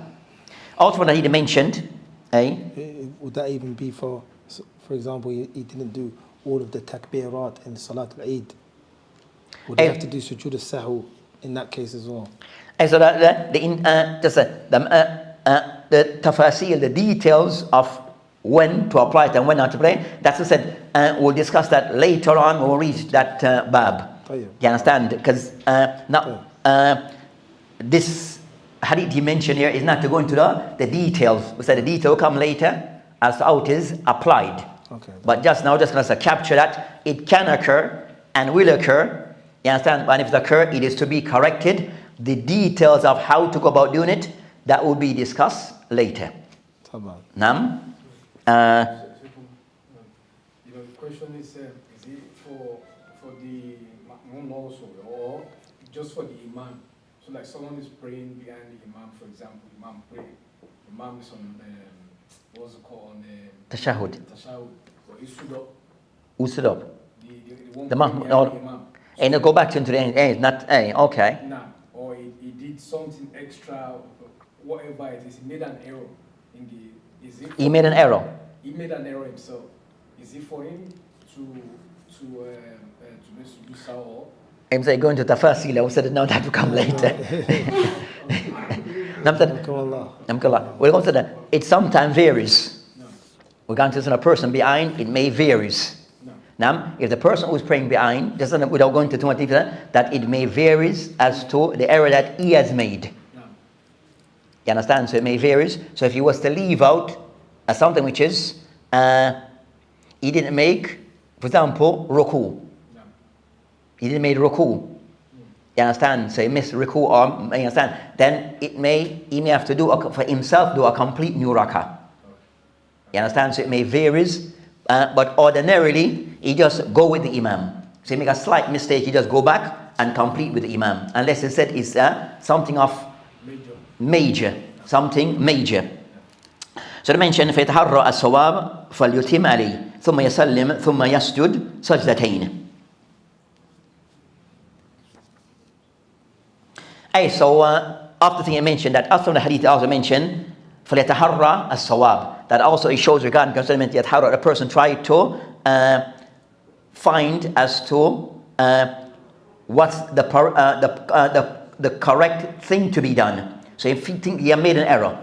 Also, what he mentioned, would that even be for example, he didn't do all of the takbirat in Salat al-Eid? Would he have to do sujood as-sahu in that case as well? And so the tafasil, the details of when to apply it and when not to apply, that's what I said. We'll discuss that later on when we reach that bab. You understand? Because this hadith he mentioned here is not to go into the details. We said the detail will come later as to how it is applied. Okay. But just now, just going to capture that it can occur and will occur. You understand? And if it occurs, it is to be corrected. The details of how to go about doing it, that will be discussed later. Nam? The question is it for the ma'mum also, or just for the imam? So like someone is praying behind the imam, for example, imam pray, imam is on what's it called? Tashahud. So he stood up. Who stood up? The imam. And it'll go back to the end. Not okay. Nah, or he did something extra, whatever it is. He made an error in the. He made an error. He made an error himself. Is it for him to do so, or? I'm saying going to tafasil. I said no, that will come later. We're going to that. It sometimes varies. No. We're going to send a person behind. It may varies. No. Now, if the person who's praying behind, without going to too much detail, that it may varies as to the error that he has made. No. You understand? So it may varies. So if he was to leave out something which is he didn't make, for example, ruku. No. He didn't make ruku. You understand? So he missed ruku, or you understand? Then he may have to do for himself do a complete new rakah. You understand? So it may varies, but ordinarily he just go with the imam. So he make a slight mistake, he just go back and complete with the imam, unless he said it's something of major, something major. So they mentioned فيتحرى الصواب فليتم عليه ثم يسلم ثم يسجد سجدتين. So after the thing I mentioned, that after the hadith I also mentioned فليتحرى الصواب, that also it shows regarding concerning yet how the person tried to find as to what's the correct thing to be done. So if he think he had made an error,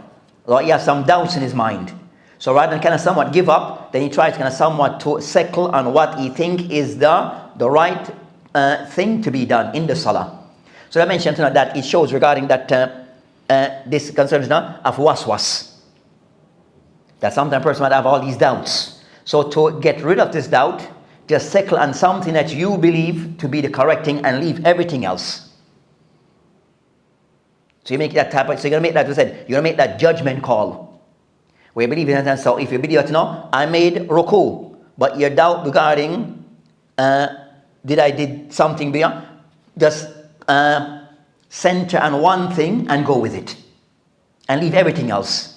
or he has some doubts in his mind, so rather than kind of somewhat give up, then he tries kind of somewhat to settle on what he think is the right thing to be done in the salah. So I mentioned that it shows regarding that this concerns of waswas, that sometimes a person might have all these doubts. So to get rid of this doubt, just settle on something that you believe to be the correct thing and leave everything else. So you make that type of, so you're gonna make that, we said, you're gonna make that judgment call. We believe in that. So if you believe that, I made ruku, but your doubt regarding did something beyond, just center on one thing and go with it, and leave everything else.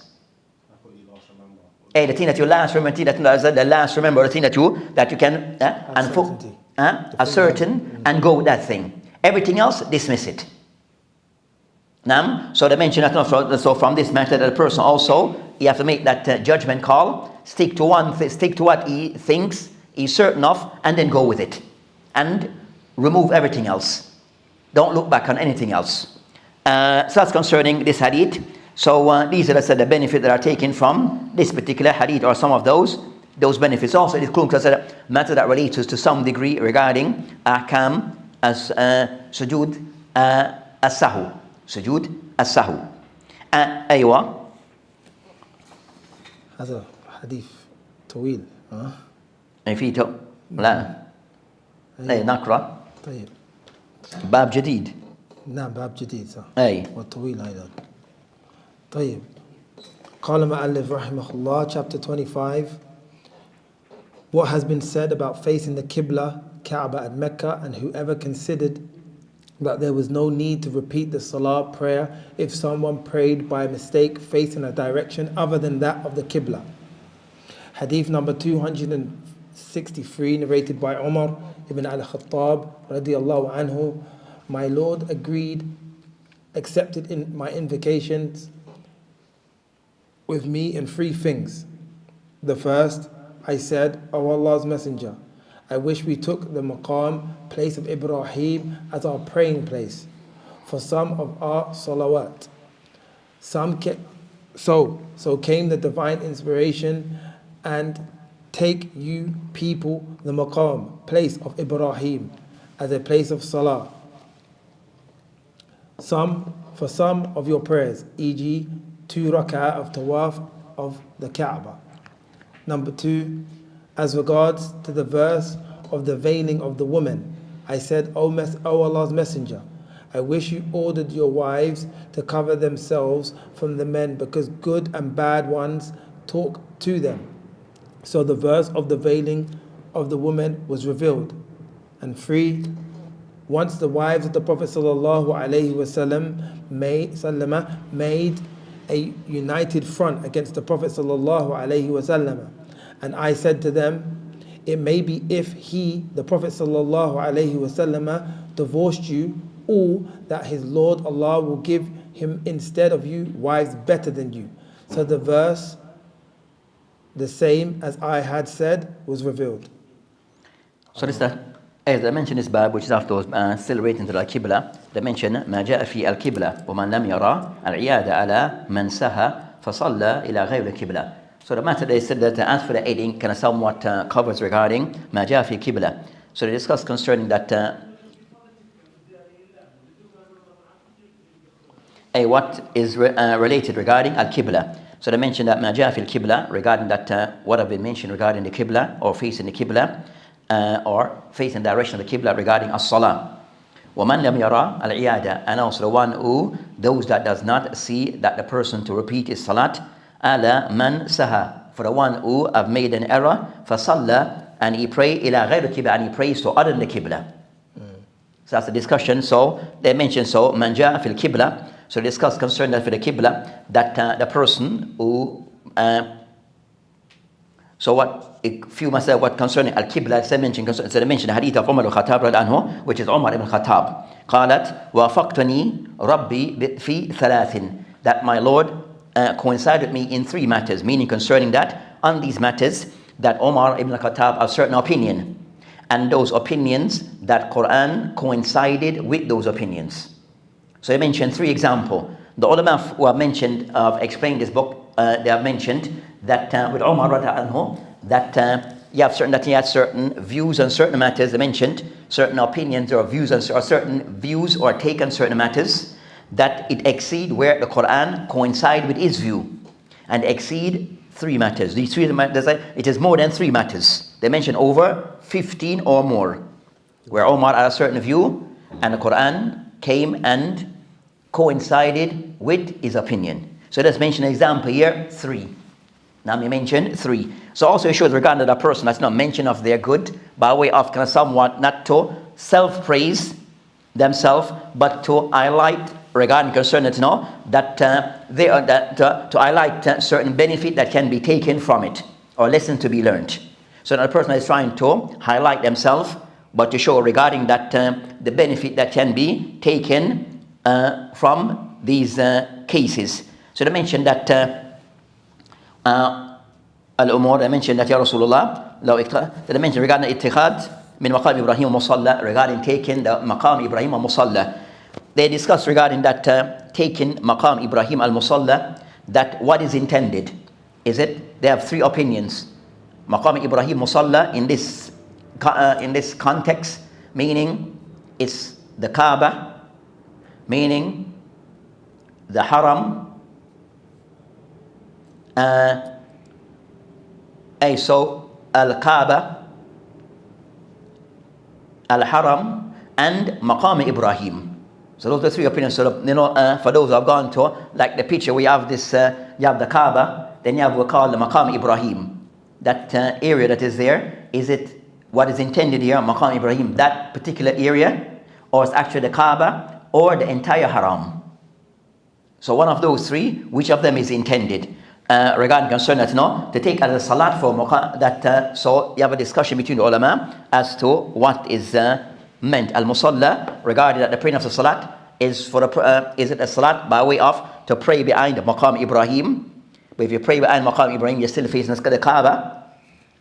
The thing that you last remember, the thing that you can ascertain and go with that thing. Everything else, dismiss it. So they mention that. So from this matter, that the person also, you have to make that judgment call. Stick to stick to what he thinks he's certain of, and then go with it, and remove everything else. Don't look back on anything else. So that's concerning this hadith. So these are the benefits that are taken from this particular hadith, or some of those benefits. Also, it includes a matter that relates to some degree regarding ahkam as sujud as-sahu. Sujud as-sahu. أيوة. هذا حديث طويل. فيه لا. أي نقرأ. طيب. باب جديد. نعم باب جديد صح. أي. وطويل أيضا. طيب. قال المؤلف رحمه الله, chapter 25. What has been said about facing the Qibla, Kaaba at Mecca, and whoever considered that there was no need to repeat the Salah prayer if someone prayed by mistake facing a direction other than that of the Qibla. Hadith number 263, narrated by Omar ibn al-Khattab radiyallahu anhu. My Lord accepted in my invocations with me in three things. The first, I said, O Allah's Messenger, I wish we took the maqam, place of Ibrahim, as our praying place for some of our salawat. So came the divine inspiration, and take you people the maqam, place of Ibrahim, as a place of salah. For some of your prayers, e.g. 2 rak'ah of tawaf of the Kaaba. Number 2, as regards to the verse of the veiling of the woman, I said, O Allah's Messenger, I wish you ordered your wives to cover themselves from the men, because good and bad ones talk to them. So the verse of the veiling of the woman was revealed. And 3, once the wives of the Prophet ﷺ made a united front against the Prophet ﷺ, and I said to them, it may be if he, the Prophet ﷺ, divorced you, or that his Lord Allah will give him instead of you wives better than you. So the verse, the same as I had said, was revealed. So this as I mentioned, this bab, which is afterwards still relating to the Qibla, they mention ما جاء في القبلة ومن لم يرى العيادة على من سهى فصلى إلى غير القبلة. So the matter, they said that as for the aiding, kind of somewhat covers regarding ما جاء في القبلة. So they discuss concerning that what is related regarding al-Qibla. So they mentioned that ما جاء في القبلة, regarding that what have been mentioned regarding the Qibla, or facing the Qibla, or facing the direction of the Qibla regarding as-Salah. وَمَنْ لَمْ يَرَى الْعِيَادَةِ, and also the one who, those that does not see that the person to repeat his salat, عَلَى مَنْ سَهَى, for the one who have made an error, فَصَلَّى, and he pray إِلَى غَيْرِ الْقِبْلَةِ, and he prays to other than the Qibla. So that's the discussion. So they mentioned, so مَنْ جَاءَ فِي الْقِبْلَةِ, so discuss concern that for the Qibla, that the person who so what, a few must say what concerning al-Qibla, so they mentioned the hadith of Omar al-Khattab anhu, which is Omar ibn Khattab. قالت وافقتني ربي في ثلاث, that my Lord coincide with me in 3 matters, meaning concerning that on these matters that Omar ibn al-Khattab have certain opinion, and those opinions that Quran coincided with those opinions. So he mentioned 3 examples. The ulama who have mentioned, explained this book, they have mentioned that with Omar anhu, that he had certain views on certain matters. They mentioned certain opinions or views on or certain views or take on certain matters that it exceed where the Quran coincide with his view, and exceed 3 matters. These 3 matters, it is more than 3 matters. They mention over 15 or more where Omar had a certain view and the Quran came and coincided with his opinion. So let's mention an example here, 3. Now we mentioned 3. So also it shows regarding that person that's not mention of their good by way of kind of somewhat not to self-praise themselves, but to highlight regarding concern to know that they are to highlight certain benefit that can be taken from it or lesson to be learned. So that person is trying to highlight themselves, but to show regarding that the benefit that can be taken from these cases. So they mentioned that al-umur, they mentioned that Ya Rasulullah, they mentioned regarding ittikhad min maqam Ibrahim musalla, regarding taking the maqam Ibrahim al-musalla. They discussed regarding that taking maqam Ibrahim al-musalla, that what is intended. Is it, they have 3 opinions. Maqam Ibrahim musalla in this context, meaning it's the Kaaba, meaning the Haram, so Al-Kaaba, Al-Haram, and Maqam Ibrahim. So those are the 3 opinions. So for those who have gone to, like the picture, we have this, you have the Kaaba, then you have what we call the Maqam Ibrahim. That area that is there, is it what is intended here, Maqam Ibrahim, that particular area, or it's actually the Kaaba, or the entire Haram? So one of those 3, which of them is intended? Regarding concern that to take as a salat for that. So you have a discussion between the ulama as to what is meant. Al-musalla, regarding that the praying of the salat is for the is it a salat by way of to pray behind Maqam Ibrahim? But if you pray behind Maqam Ibrahim, you're still facing the Kaaba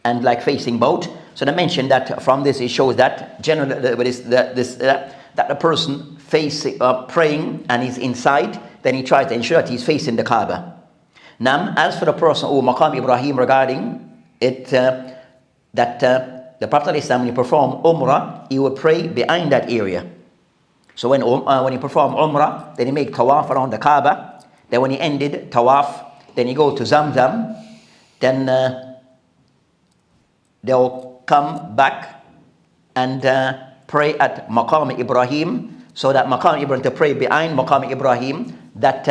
and like facing both. So they mentioned that from this it shows that generally that the person facing praying and is inside, then he tries to ensure that he's facing the Kaaba. Now, as for the person who Maqam Ibrahim, regarding it that the Prophet ﷺ, when he performed Umrah, he would pray behind that area. So when he performed Umrah, then he make tawaf around the Kaaba. Then when he ended tawaf, then he go to Zamzam. Then they'll come back and pray at Maqam Ibrahim. So that Maqam Ibrahim, to pray behind Maqam Ibrahim, that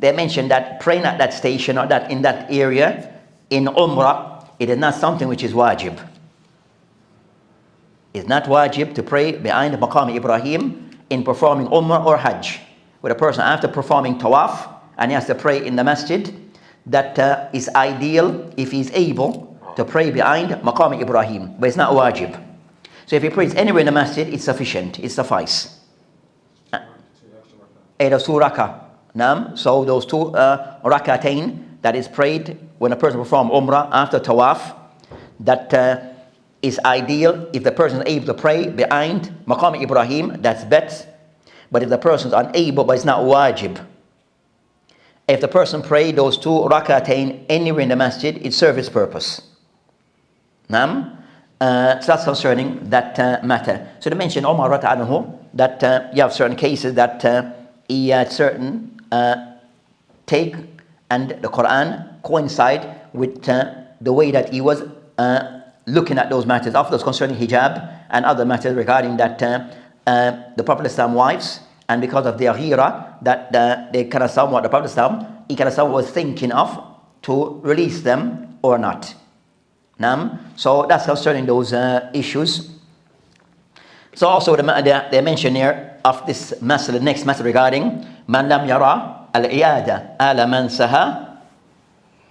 they mentioned that praying at that station or that in that area in Umrah, it is not something which is wajib. It's not wajib to pray behind Maqam Ibrahim in performing Umrah or Hajj. Where a person after performing Tawaf and he has to pray in the masjid, that is ideal if he's able to pray behind Maqam Ibrahim, but it's not wajib. So if he prays anywhere in the masjid, it's sufficient, it suffices. Either 2 rakah. So those 2 rakatain that is prayed when a person performs Umrah after Tawaf, that is ideal if the person is able to pray behind Maqam Ibrahim, that's best. But if the person is unable, but it's not wajib. If the person pray those 2 rakatain anywhere in the masjid, it serves its purpose. So that's concerning that matter. So they mentioned Omar anhu, that you have certain cases that he had certain take and the Quran coincide with the way that he was looking at those matters, of those concerning hijab and other matters regarding that the Prophet Islam wives, and because of their ghira, that they kind of somewhat, the Prophet Islam, he kind of somewhat was thinking of to release them or not. So that's concerning those issues. So also they mention here of this mas'ala, the next mas'ala regarding man lam yara al-iyada ala man saha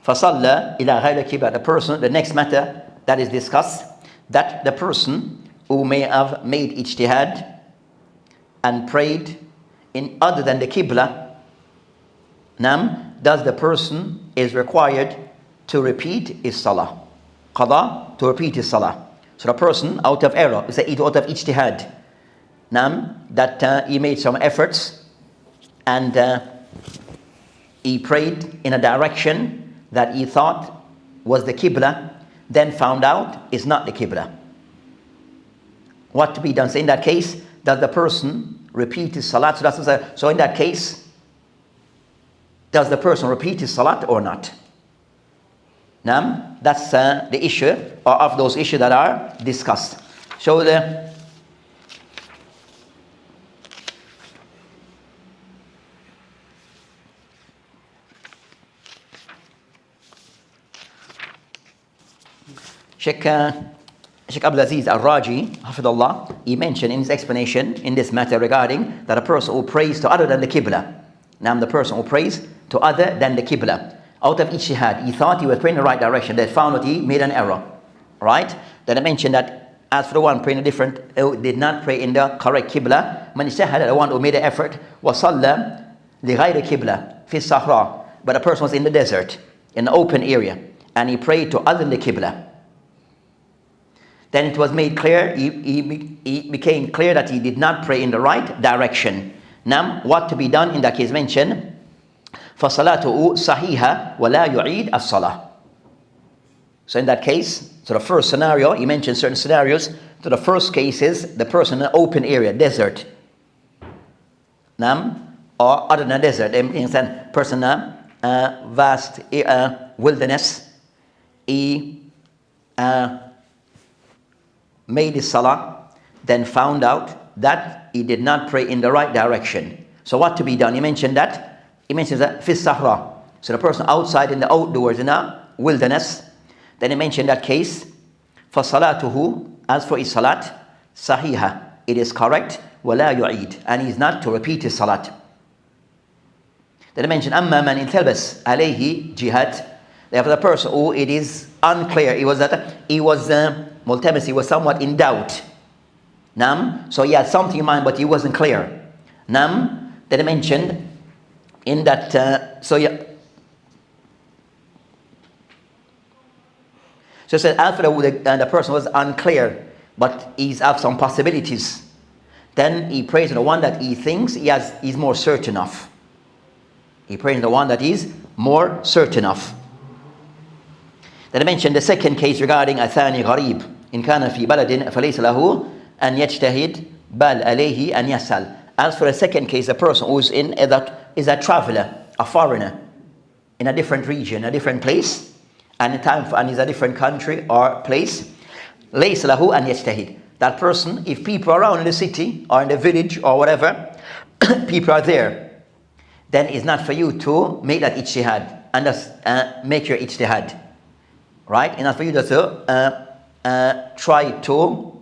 fasalla ila ghayri qibla. The person, the next matter that is discussed, that the person who may have made ijtihad and prayed in other than the qibla, does the person is required to repeat his salah. Qada, to repeat his salah. So the person out of error, is out of ijtihad, that he made some efforts and he prayed in a direction that he thought was the Qibla, then found out is not the Qibla. What to be done? So in that case, does the person repeat his salat? So in that case, does the person repeat his salat or not? Now, that's the issue, or of those issues that are discussed. So the Sheikh Abdul Aziz Al-Raji, Hafidullah, he mentioned in his explanation in this matter regarding that a person who prays to other than the Qibla. Now the person who prays to other than the Qibla, out of ijtihad, he thought he was praying in the right direction, they found that he made an error. Right? Then I mentioned that as for the one praying a different, who did not pray in the correct Qibla, man ijtahada, the one who made an effort, وَصَلَّى لِغَيْرِ قِبْلَةٍ فِي الصَّحْرَى, but a person was in the desert, in the open area, and he prayed to other than the Qibla. Then it was made clear, he became clear that he did not pray in the right direction. Now, what to be done in that case mentioned, فَصَلَاتُهُ صَحِيحًا وَلَا يُعِيدُ الصَّلَاةِ. So in that case, so the first scenario, he mentioned certain scenarios. So the first case is the person in an open area, desert. Or other than desert, person in a vast wilderness. He made his salah, then found out that he did not pray in the right direction. So what to be done? He mentioned that fi sahra. So the person outside in the outdoors in a wilderness. Then he mentioned that case, for salatuhu, as for his salat, sahiha, it is correct, wala yu'id, and he is not to repeat his salat. Then he mentioned amma man intalbas alayhi jihad. Therefore the person who it is unclear, he was multabis, he was somewhat in doubt. So he had something in mind, but he wasn't clear. Then he mentioned in that, so it said after the person was unclear, but he's have some possibilities. Then he prays the one that he thinks he's more certain of. He prays the one that he's more certain of. Then I mentioned the second case regarding athani gharib. In kana fi baladin falaysa lahu an yajtahid bal alayhi an yasal. As for the second case, a person who is is a traveler, a foreigner, in a different region, a different place, and is a different country or place. Laysa lahu an yajtahid. That person, if people are around in the city or in the village or whatever, people are there, then it's not for you to make that ijtihad and just make your ijtihad. Right? It's not for you just to try to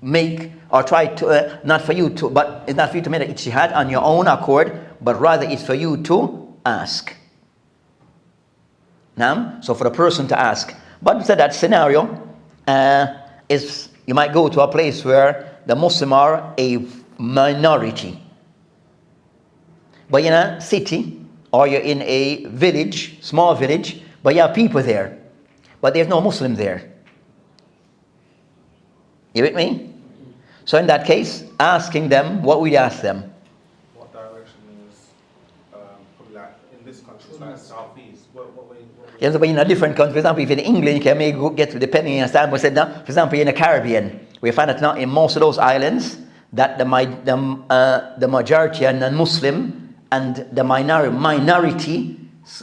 make, or try to, not for you to, but it's not for you to make an ijtihad on your own accord, but rather it's for you to ask. So for the person to ask. But instead that scenario is, you might go to a place where the Muslims are a minority. But in a city, or you're in a village, small village, but you have people there, but there's no Muslim there. You with me? So in that case, asking them, what would you ask them? What direction is, probably like in this country, it's like southeast. What way? Yes, but in a different country, for example, if in England, you can maybe get to, depending on standpoint, said now, for example, in the Caribbean, we find that now in most of those islands, that the majority are non-Muslim, and the minority,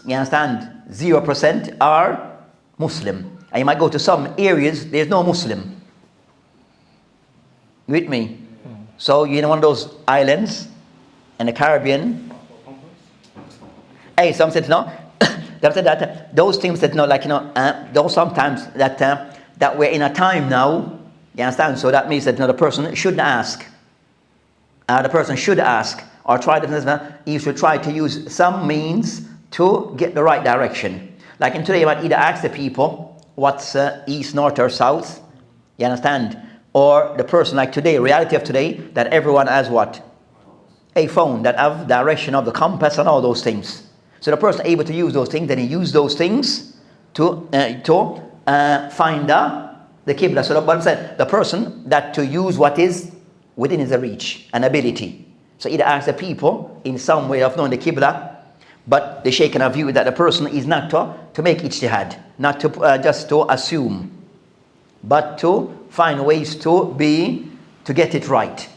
you understand, 0% are Muslim. And you might go to some areas, there's no Muslim. With me? So you're in one of those islands in the Caribbean. Hey, some said no. They said that those things that those sometimes that we're in a time now. You understand? So that means that the person should ask. The person should ask or try to. You should try to use some means to get the right direction. Like in today, you might either ask the people what's east, north, or south. You understand? Or the person, like today, reality of today, that everyone has what? a phone that have direction of the compass and all those things. So the person able to use those things, then he use those things to find the Qibla. So the said the person that to use what is within his reach and ability. So either ask the people in some way of knowing the Qibla, but the Shaykh can have view that the person is not to make ijtihad, not to just to assume, but to find ways to get it right.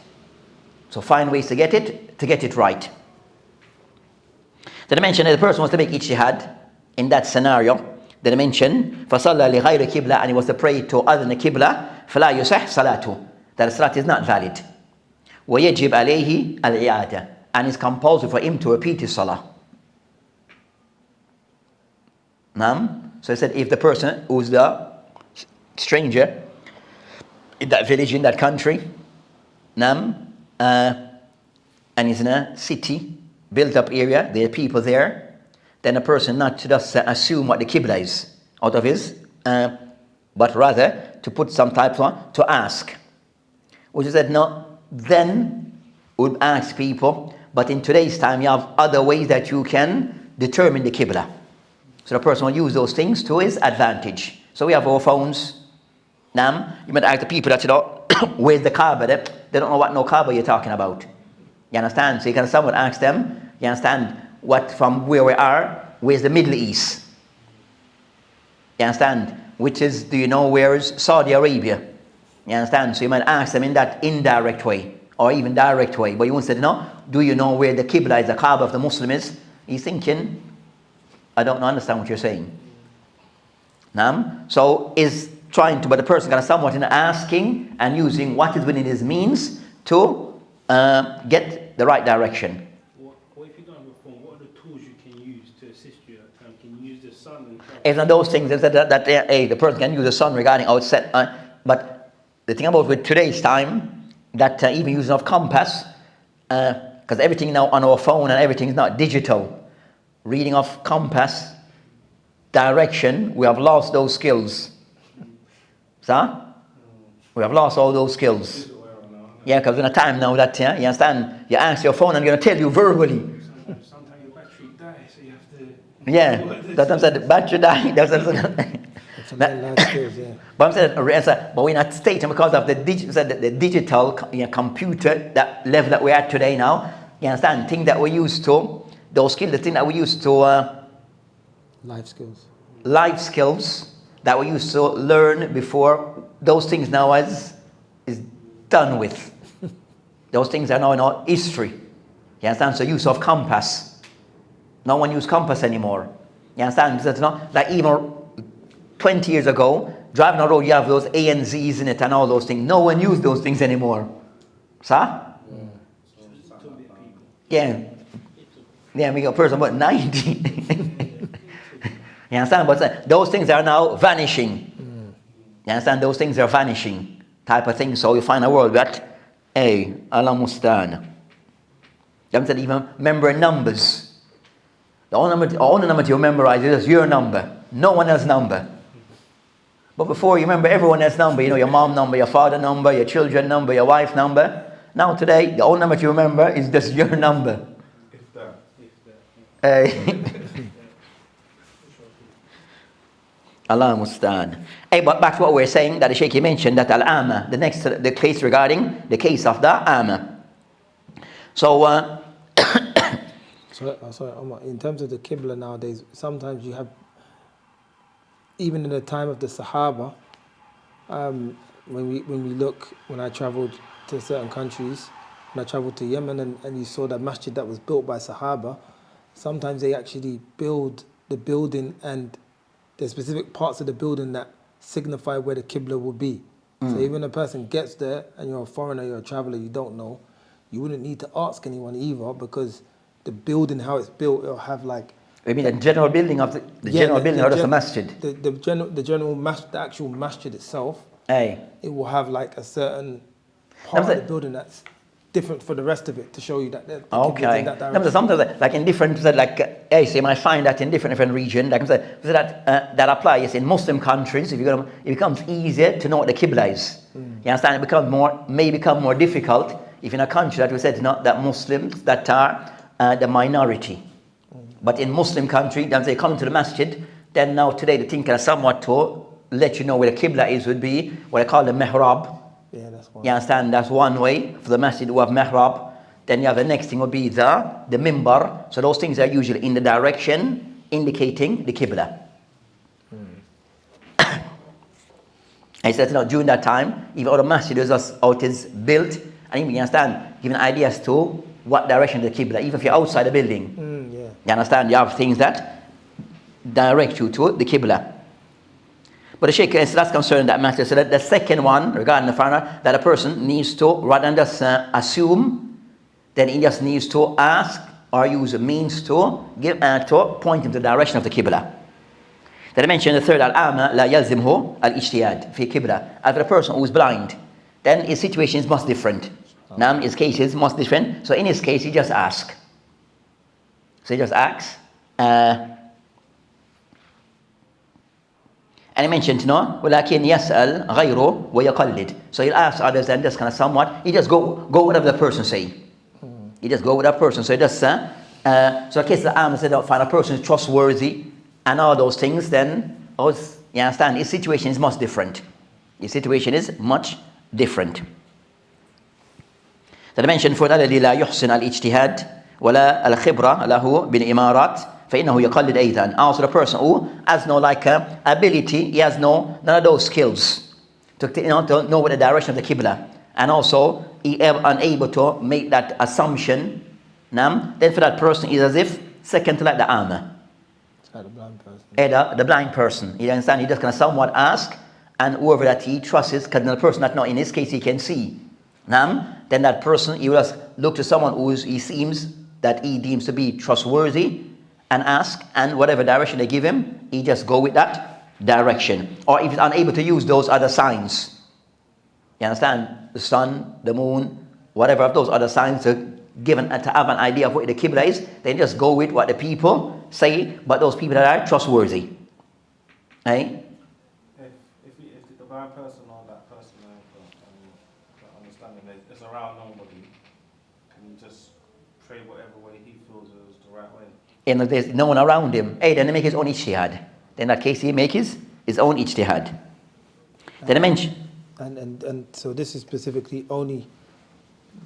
So find ways to get it right. Then I mentioned that the person wants to make ijtihad in that scenario. Then I mentioned فَصَلَّى لِغَيْرِ Qibla, and he was to pray to other than the Qibla, فَلَا يُصَحْ صَلَاتُهُ, that the salat is not valid. وَيَجِبْ عَلَيْهِ الْإِعَادَةِ, and it's compulsory for him to repeat his salah. So he said if the person who's the stranger in that village, in that country, and is in a city, built up area, there are people there, then a person not to just assume what the Qibla is out of his, but rather to put some type of, to ask. Which is that no, then would ask people, but in today's time you have other ways that you can determine the Qibla. So the person will use those things to his advantage. So we have our phones. You might ask the people that, where's the Kaaba? They don't know what no Kaaba you're talking about. You understand? So you can someone ask them, you understand, what from where we are, where's the Middle East? You understand? Which is, do you know where is Saudi Arabia? You understand? So you might ask them in that indirect way, or even direct way. But you won't say, no, do you know where the Qibla is, the Kaaba of the Muslim is? He's thinking, I don't understand what you're saying. So is trying to, but the person kind of somewhat in asking and using what is within his means to get the right direction. What if you don't have a phone? What are the tools you can use to assist you at that time? Can you use the sun and It's not those things that the person can use the sun regarding outset. But the thing about with today's time, that even using of compass, because everything now on our phone and everything is not digital. Reading of compass, direction, we have lost those skills. So, we have lost all those skills. Yeah, because in a time now that, you understand, you ask your phone and you're going to tell you verbally. Sometimes your battery dies, so you have to... Yeah, that's what I'm saying, the battery died. That's what I'm saying. But I'm saying, but we're not stating because of the digital computer, that level that we're at today now, you understand, thing that we used to, those skills, the thing that we used to... life skills. Life skills that we used to learn before, those things now is done with. Those things are now in history. You understand? So use of compass. No one uses compass anymore. You understand? Because it's not like even 20 years ago, driving on the road, you have those ANZs in it and all those things. No one uses those things anymore. Sir? Yeah. Yeah, we got a person about 90. You understand? But those things are now vanishing. You understand? Those things are vanishing type of thing. So you find a world that, hey, Allah Mustan. You said even remember numbers. The only number you memorize is your number. No one else's number. But before you remember everyone else's number, your mom number, your father number, your children number, your wife number. Now today, the only number you remember is just your number. Allah Mustan. Hey, but back to what we're saying, that the Shaykh mentioned that Al-Ama, the case regarding the case of the Ama. So, sorry, Omar, in terms of the Qibla nowadays, sometimes you have, even in the time of the Sahaba, when I travelled to certain countries, when I travelled to Yemen and you saw that masjid that was built by Sahaba, sometimes they actually build the building and there's specific parts of the building that signify where the Qibla will be. So even a person gets there and you're a foreigner, you're a traveller, you don't know, you wouldn't need to ask anyone either, because the building, how it's built, it'll have like... I mean the general building of the general building of the masjid. The actual masjid itself, Aye. it will have like a certain part of the building that's different for the rest of it, to show you that the Qibla is in that direction. Sometimes like in different, so you might find that in different regions, like that applies in Muslim countries. It becomes easier to know what the Qibla is. You understand? It may become more difficult if in a country that we said not that Muslims that are the minority, but in Muslim country, then they come to the masjid, then now today the thing can somewhat to let you know where the Qibla is would be what I call the mihrab. Yeah, that's one. You understand? That's one way for the masjid who have mihrab. Then you have the next thing would be the mimbar. So those things are usually in the direction indicating the Qibla. And he said, during that time, even all the masjid is built, and even you understand, giving ideas to what direction the Qibla, even if you're outside the building. Yeah. You understand? You have things that direct you to the Qibla. But the Shaykh is that's concerned that matter. So that the second one regarding the foreigner, that a person needs to, rather than just assume, then he just needs to ask or use a means to give to point him to the direction of the Qibla. Then I mentioned the third, al-ama la yalzimhu al-ijtihad fi Qibla. As for the person who is blind, then his situation is much different. Now his case is much different. So in his case, he just asks. So he just asks. And I mentioned, وَلَكِنْ يَسْأَلْ غَيْرُ وَيَقَلِّدْ. So he'll ask others and just kind of somewhat, he just go whatever the person say. He just go with that person. So he just, so in case the Imam said, find a person is trustworthy and all those things, then, you understand, his situation is much different. His situation is much different. Then I mentioned, for الَّذِي لَا يُحْسِنَ الْإِجْتِهَادِ وَلَا الْخِبْرَةَ لَهُ بِالْإِمَارَاتِ فإنه يقلد أيضا. Also the person who has no ability, he has none of those skills to know what the direction of the Qibla, and also he is unable to make that assumption. Then for that person is as if second to like the Amma. Like the blind person. The blind person. You understand? He just can somewhat ask, and whoever that he trusts, because the person that not in his case he can see. Then that person, he will just look to someone who he seems that he deems to be trustworthy, and ask, and whatever direction they give him, he just go with that direction. Or if he's unable to use those other signs, you understand, the sun, the moon, whatever of those other signs are given to have an idea of what the Qibla is, then just go with what the people say, but those people that are trustworthy. Hey? If the blind person or that person understanding is around nobody, can you just pray whatever way he feels is the right way? And if there's no one around him, then he make his own ijtihad. Then in that case, he make his own ijtihad. Then I mentioned. And so this is specifically only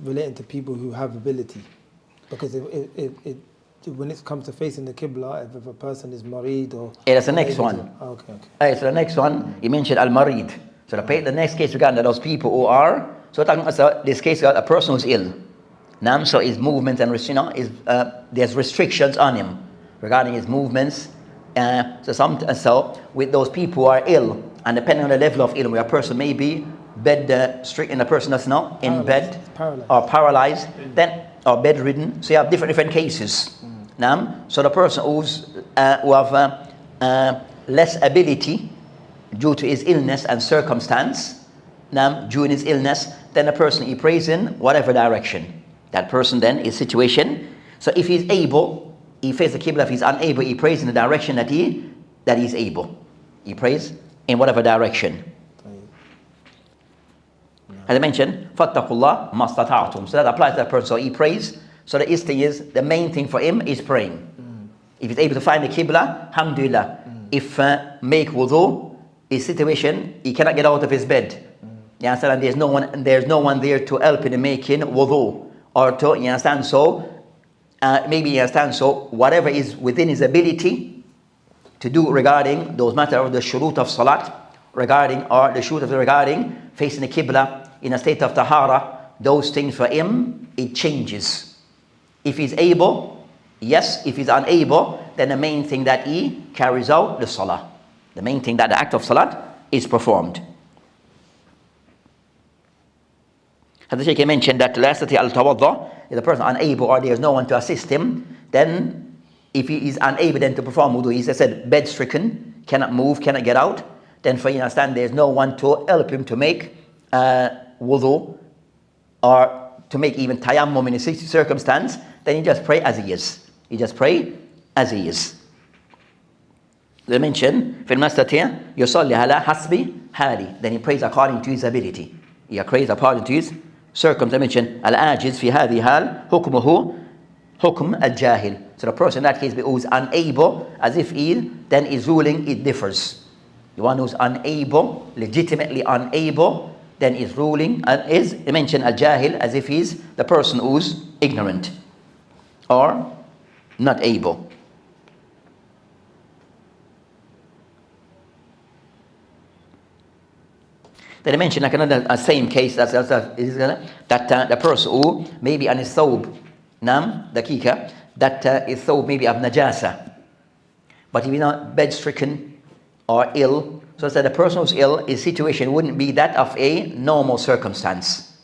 relating to people who have ability, because when it comes to facing the Qibla, if a person is marid or That's the next one. Okay. So the next one, you mentioned al-marid. So the next case regarding those people who are, so this case got a person who's ill. So his movements and there's restrictions on him regarding his movements. So with those people who are ill, and depending on the level of illness, where a person may be strict in a person that's not in bed or paralyzed, then or bedridden. So you have different cases. So the person who have less ability due to his illness and circumstance, during his illness, then the person he prays in whatever direction. That person then is situation. So if he's able, he faces the Qibla. If he's unable, he prays in the direction that he's able. He prays in whatever direction. As I mentioned, فَاتَّقُوا اللَّهَ مَا اسْتَطَعْتُمْ. So that applies to that person. So he prays. So the main thing for him is praying. If he's able to find the Qibla, alhamdulillah. If make wudu, his situation, he cannot get out of his bed. You understand? And there's no one there to help in making wudu. Or to, you understand, so maybe you understand, so whatever is within his ability to do regarding those matters of the shurut of salat, regarding facing the Qibla in a state of tahara, those things for him, it changes. If he's able, yes. If he's unable, then the main thing that he carries out the salah. The main thing that the act of salat is performed. As the Shaykh mentioned that if the person is unable or there is no one to assist him, then if he is unable then to perform wudu, he said bed-stricken, cannot move, cannot get out, then for you understand there is no one to help him to make wudu or to make even tayammum in a circumstance, then he just pray as he is. He just pray as he is. They mention في المستطيع يصلي على حسب حالي. Then he prays according to his ability. He prays according to his circumvention al-ajiz fi hadhi hal hukmuhu hukm al-jahil. So the person in that case who's unable, as if he then is ruling, it differs. The one who's unable, legitimately unable, then is ruling, is mentioned al-jahil, as if he's the person who's ignorant or not able. Then I mentioned like another same case that the person who maybe on his thawb, dakika, that his thawb maybe of najasa, but if he's not bed-stricken or ill, so that the person who's ill, his situation wouldn't be that of a normal circumstance.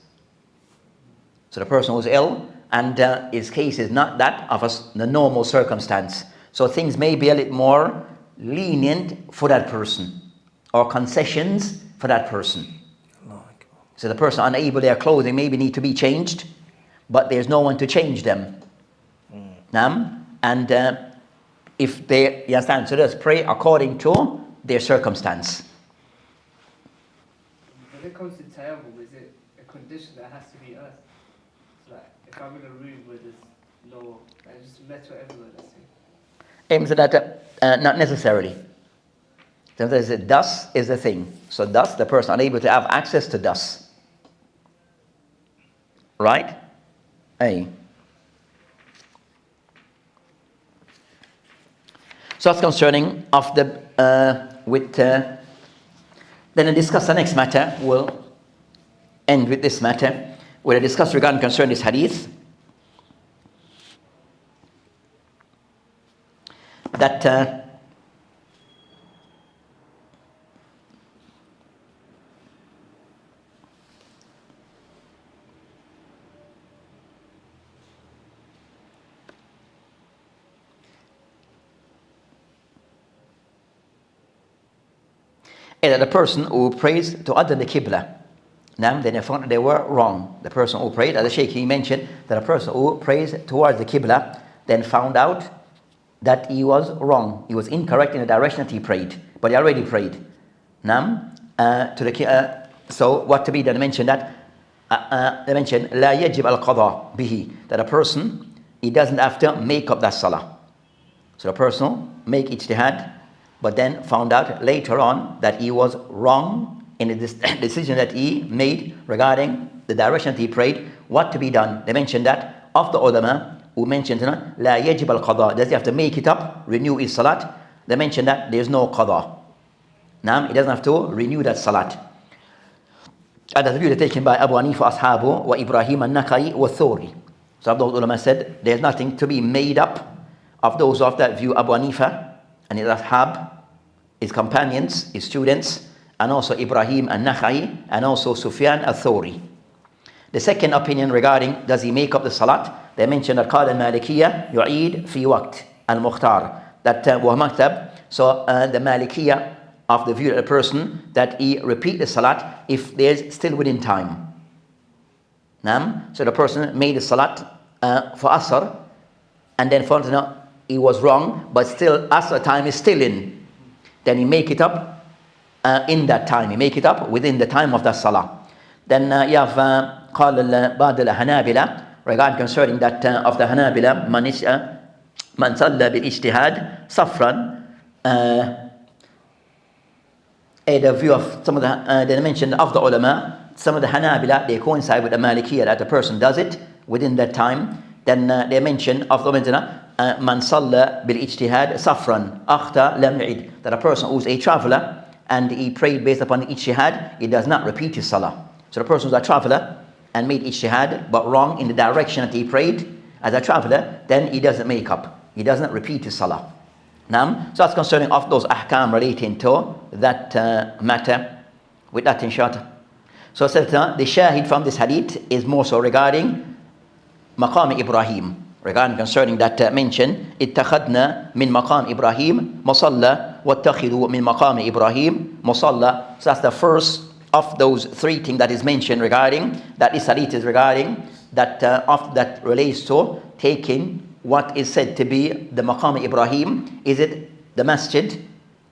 So the person who's ill, and his case is not that of the normal circumstance. So things may be a little more lenient for that person, or concessions for that person. So the person unable, their clothing maybe need to be changed, but there's no one to change them. And if they, you understand, so let's pray according to their circumstance. When it comes to tayammum, is it a condition that has to be earth? So like, if I'm in a room where there's no, like just metal everywhere, let's say. Aims at that, not necessarily. Sometimes dust is the thing. So dust, the person unable to have access to dust. Right? Aye. So that's concerning of the then I discuss the next matter. We'll end with this matter. We'll discuss regarding concerning this hadith. That that the person who prays to other the Qibla, then they found that they were wrong. The person who prayed, as the Shaykh he mentioned, that a person who prays towards the Qibla then found out that he was wrong. He was incorrect in the direction that he prayed, but he already prayed. So what to be done? They mentioned that they mentioned لا يجب القضاء به, that a person, he doesn't have to make up that salah. So the person make ijtihad, but then found out later on that he was wrong in the decision that he made regarding the direction that he prayed. What to be done? They mentioned that of the ulama who mentioned لا يجب القضاء, does he have to make it up, renew his salat? They mentioned that there's no qada. He doesn't have to renew that salat. And that's the view taken by Abu Hanifa ashabu wa Ibrahim al-Nakhai wa Thawri. So of those ulama said there's nothing to be made up. Of those of that view, Abu Hanifa and his ashab, his companions, his students, and also Ibrahim al-Nakhai, and also Sufyan al-Thawri. The second opinion regarding does he make up the salat, they mentioned that قال المالكية يعيد في وقت المختار, that ومكتب. So the Malikiyah of the view of the person that he repeat the salat if there's still within time. So the person made the salat for Asr, and then found out he was wrong, but still Asr time is still in. Then he make it up in that time. He make it up within the time of that salah. Then you have قال بعض الحنابلة regarding concerning that of the Hanabila من صلى بالاجتهاد صفرا. The view of some of the they mentioned of the ulama, some of the Hanabila they coincide with the Malikiyah that the person does it within that time. Then they mention of the من صلى بالاجتهاد صفرا أخطأ لم يعد, that a person who's a traveler and he prayed based upon the ijtihad, he does not repeat his salah. So the person who's a traveler and made ijtihad but wrong in the direction that he prayed as a traveler, then he doesn't make up, he doesn't repeat his salah. So that's concerning of those ahkam relating to that matter with that inshallah. So the shahid from this hadith is more so regarding maqam Ibrahim, regarding concerning that mention اتخذنا من مقام إبراهيم مصلى واتخذوا من مقام إبراهيم مصلى. So that's the first of those three things that is mentioned regarding that this hadith is regarding that of that relates to taking what is said to be the maqam Ibrahim. Is it the masjid?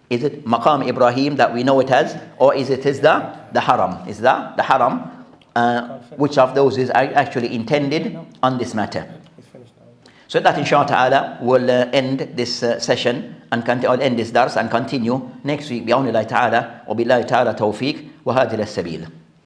Is it maqam Ibrahim that we know it as, or is it the haram? Is that the haram? which of those is actually intended on this matter. He's finished now. So that inshallah ta'ala will end this session and I'll end this dars and continue next week. بِعَوْنِ اللَّهِ تَعَالَى وَبِاللَّهِ تَعَالَى تَوْفِيقٌ وَهَذِهِ السَّبِيلُ.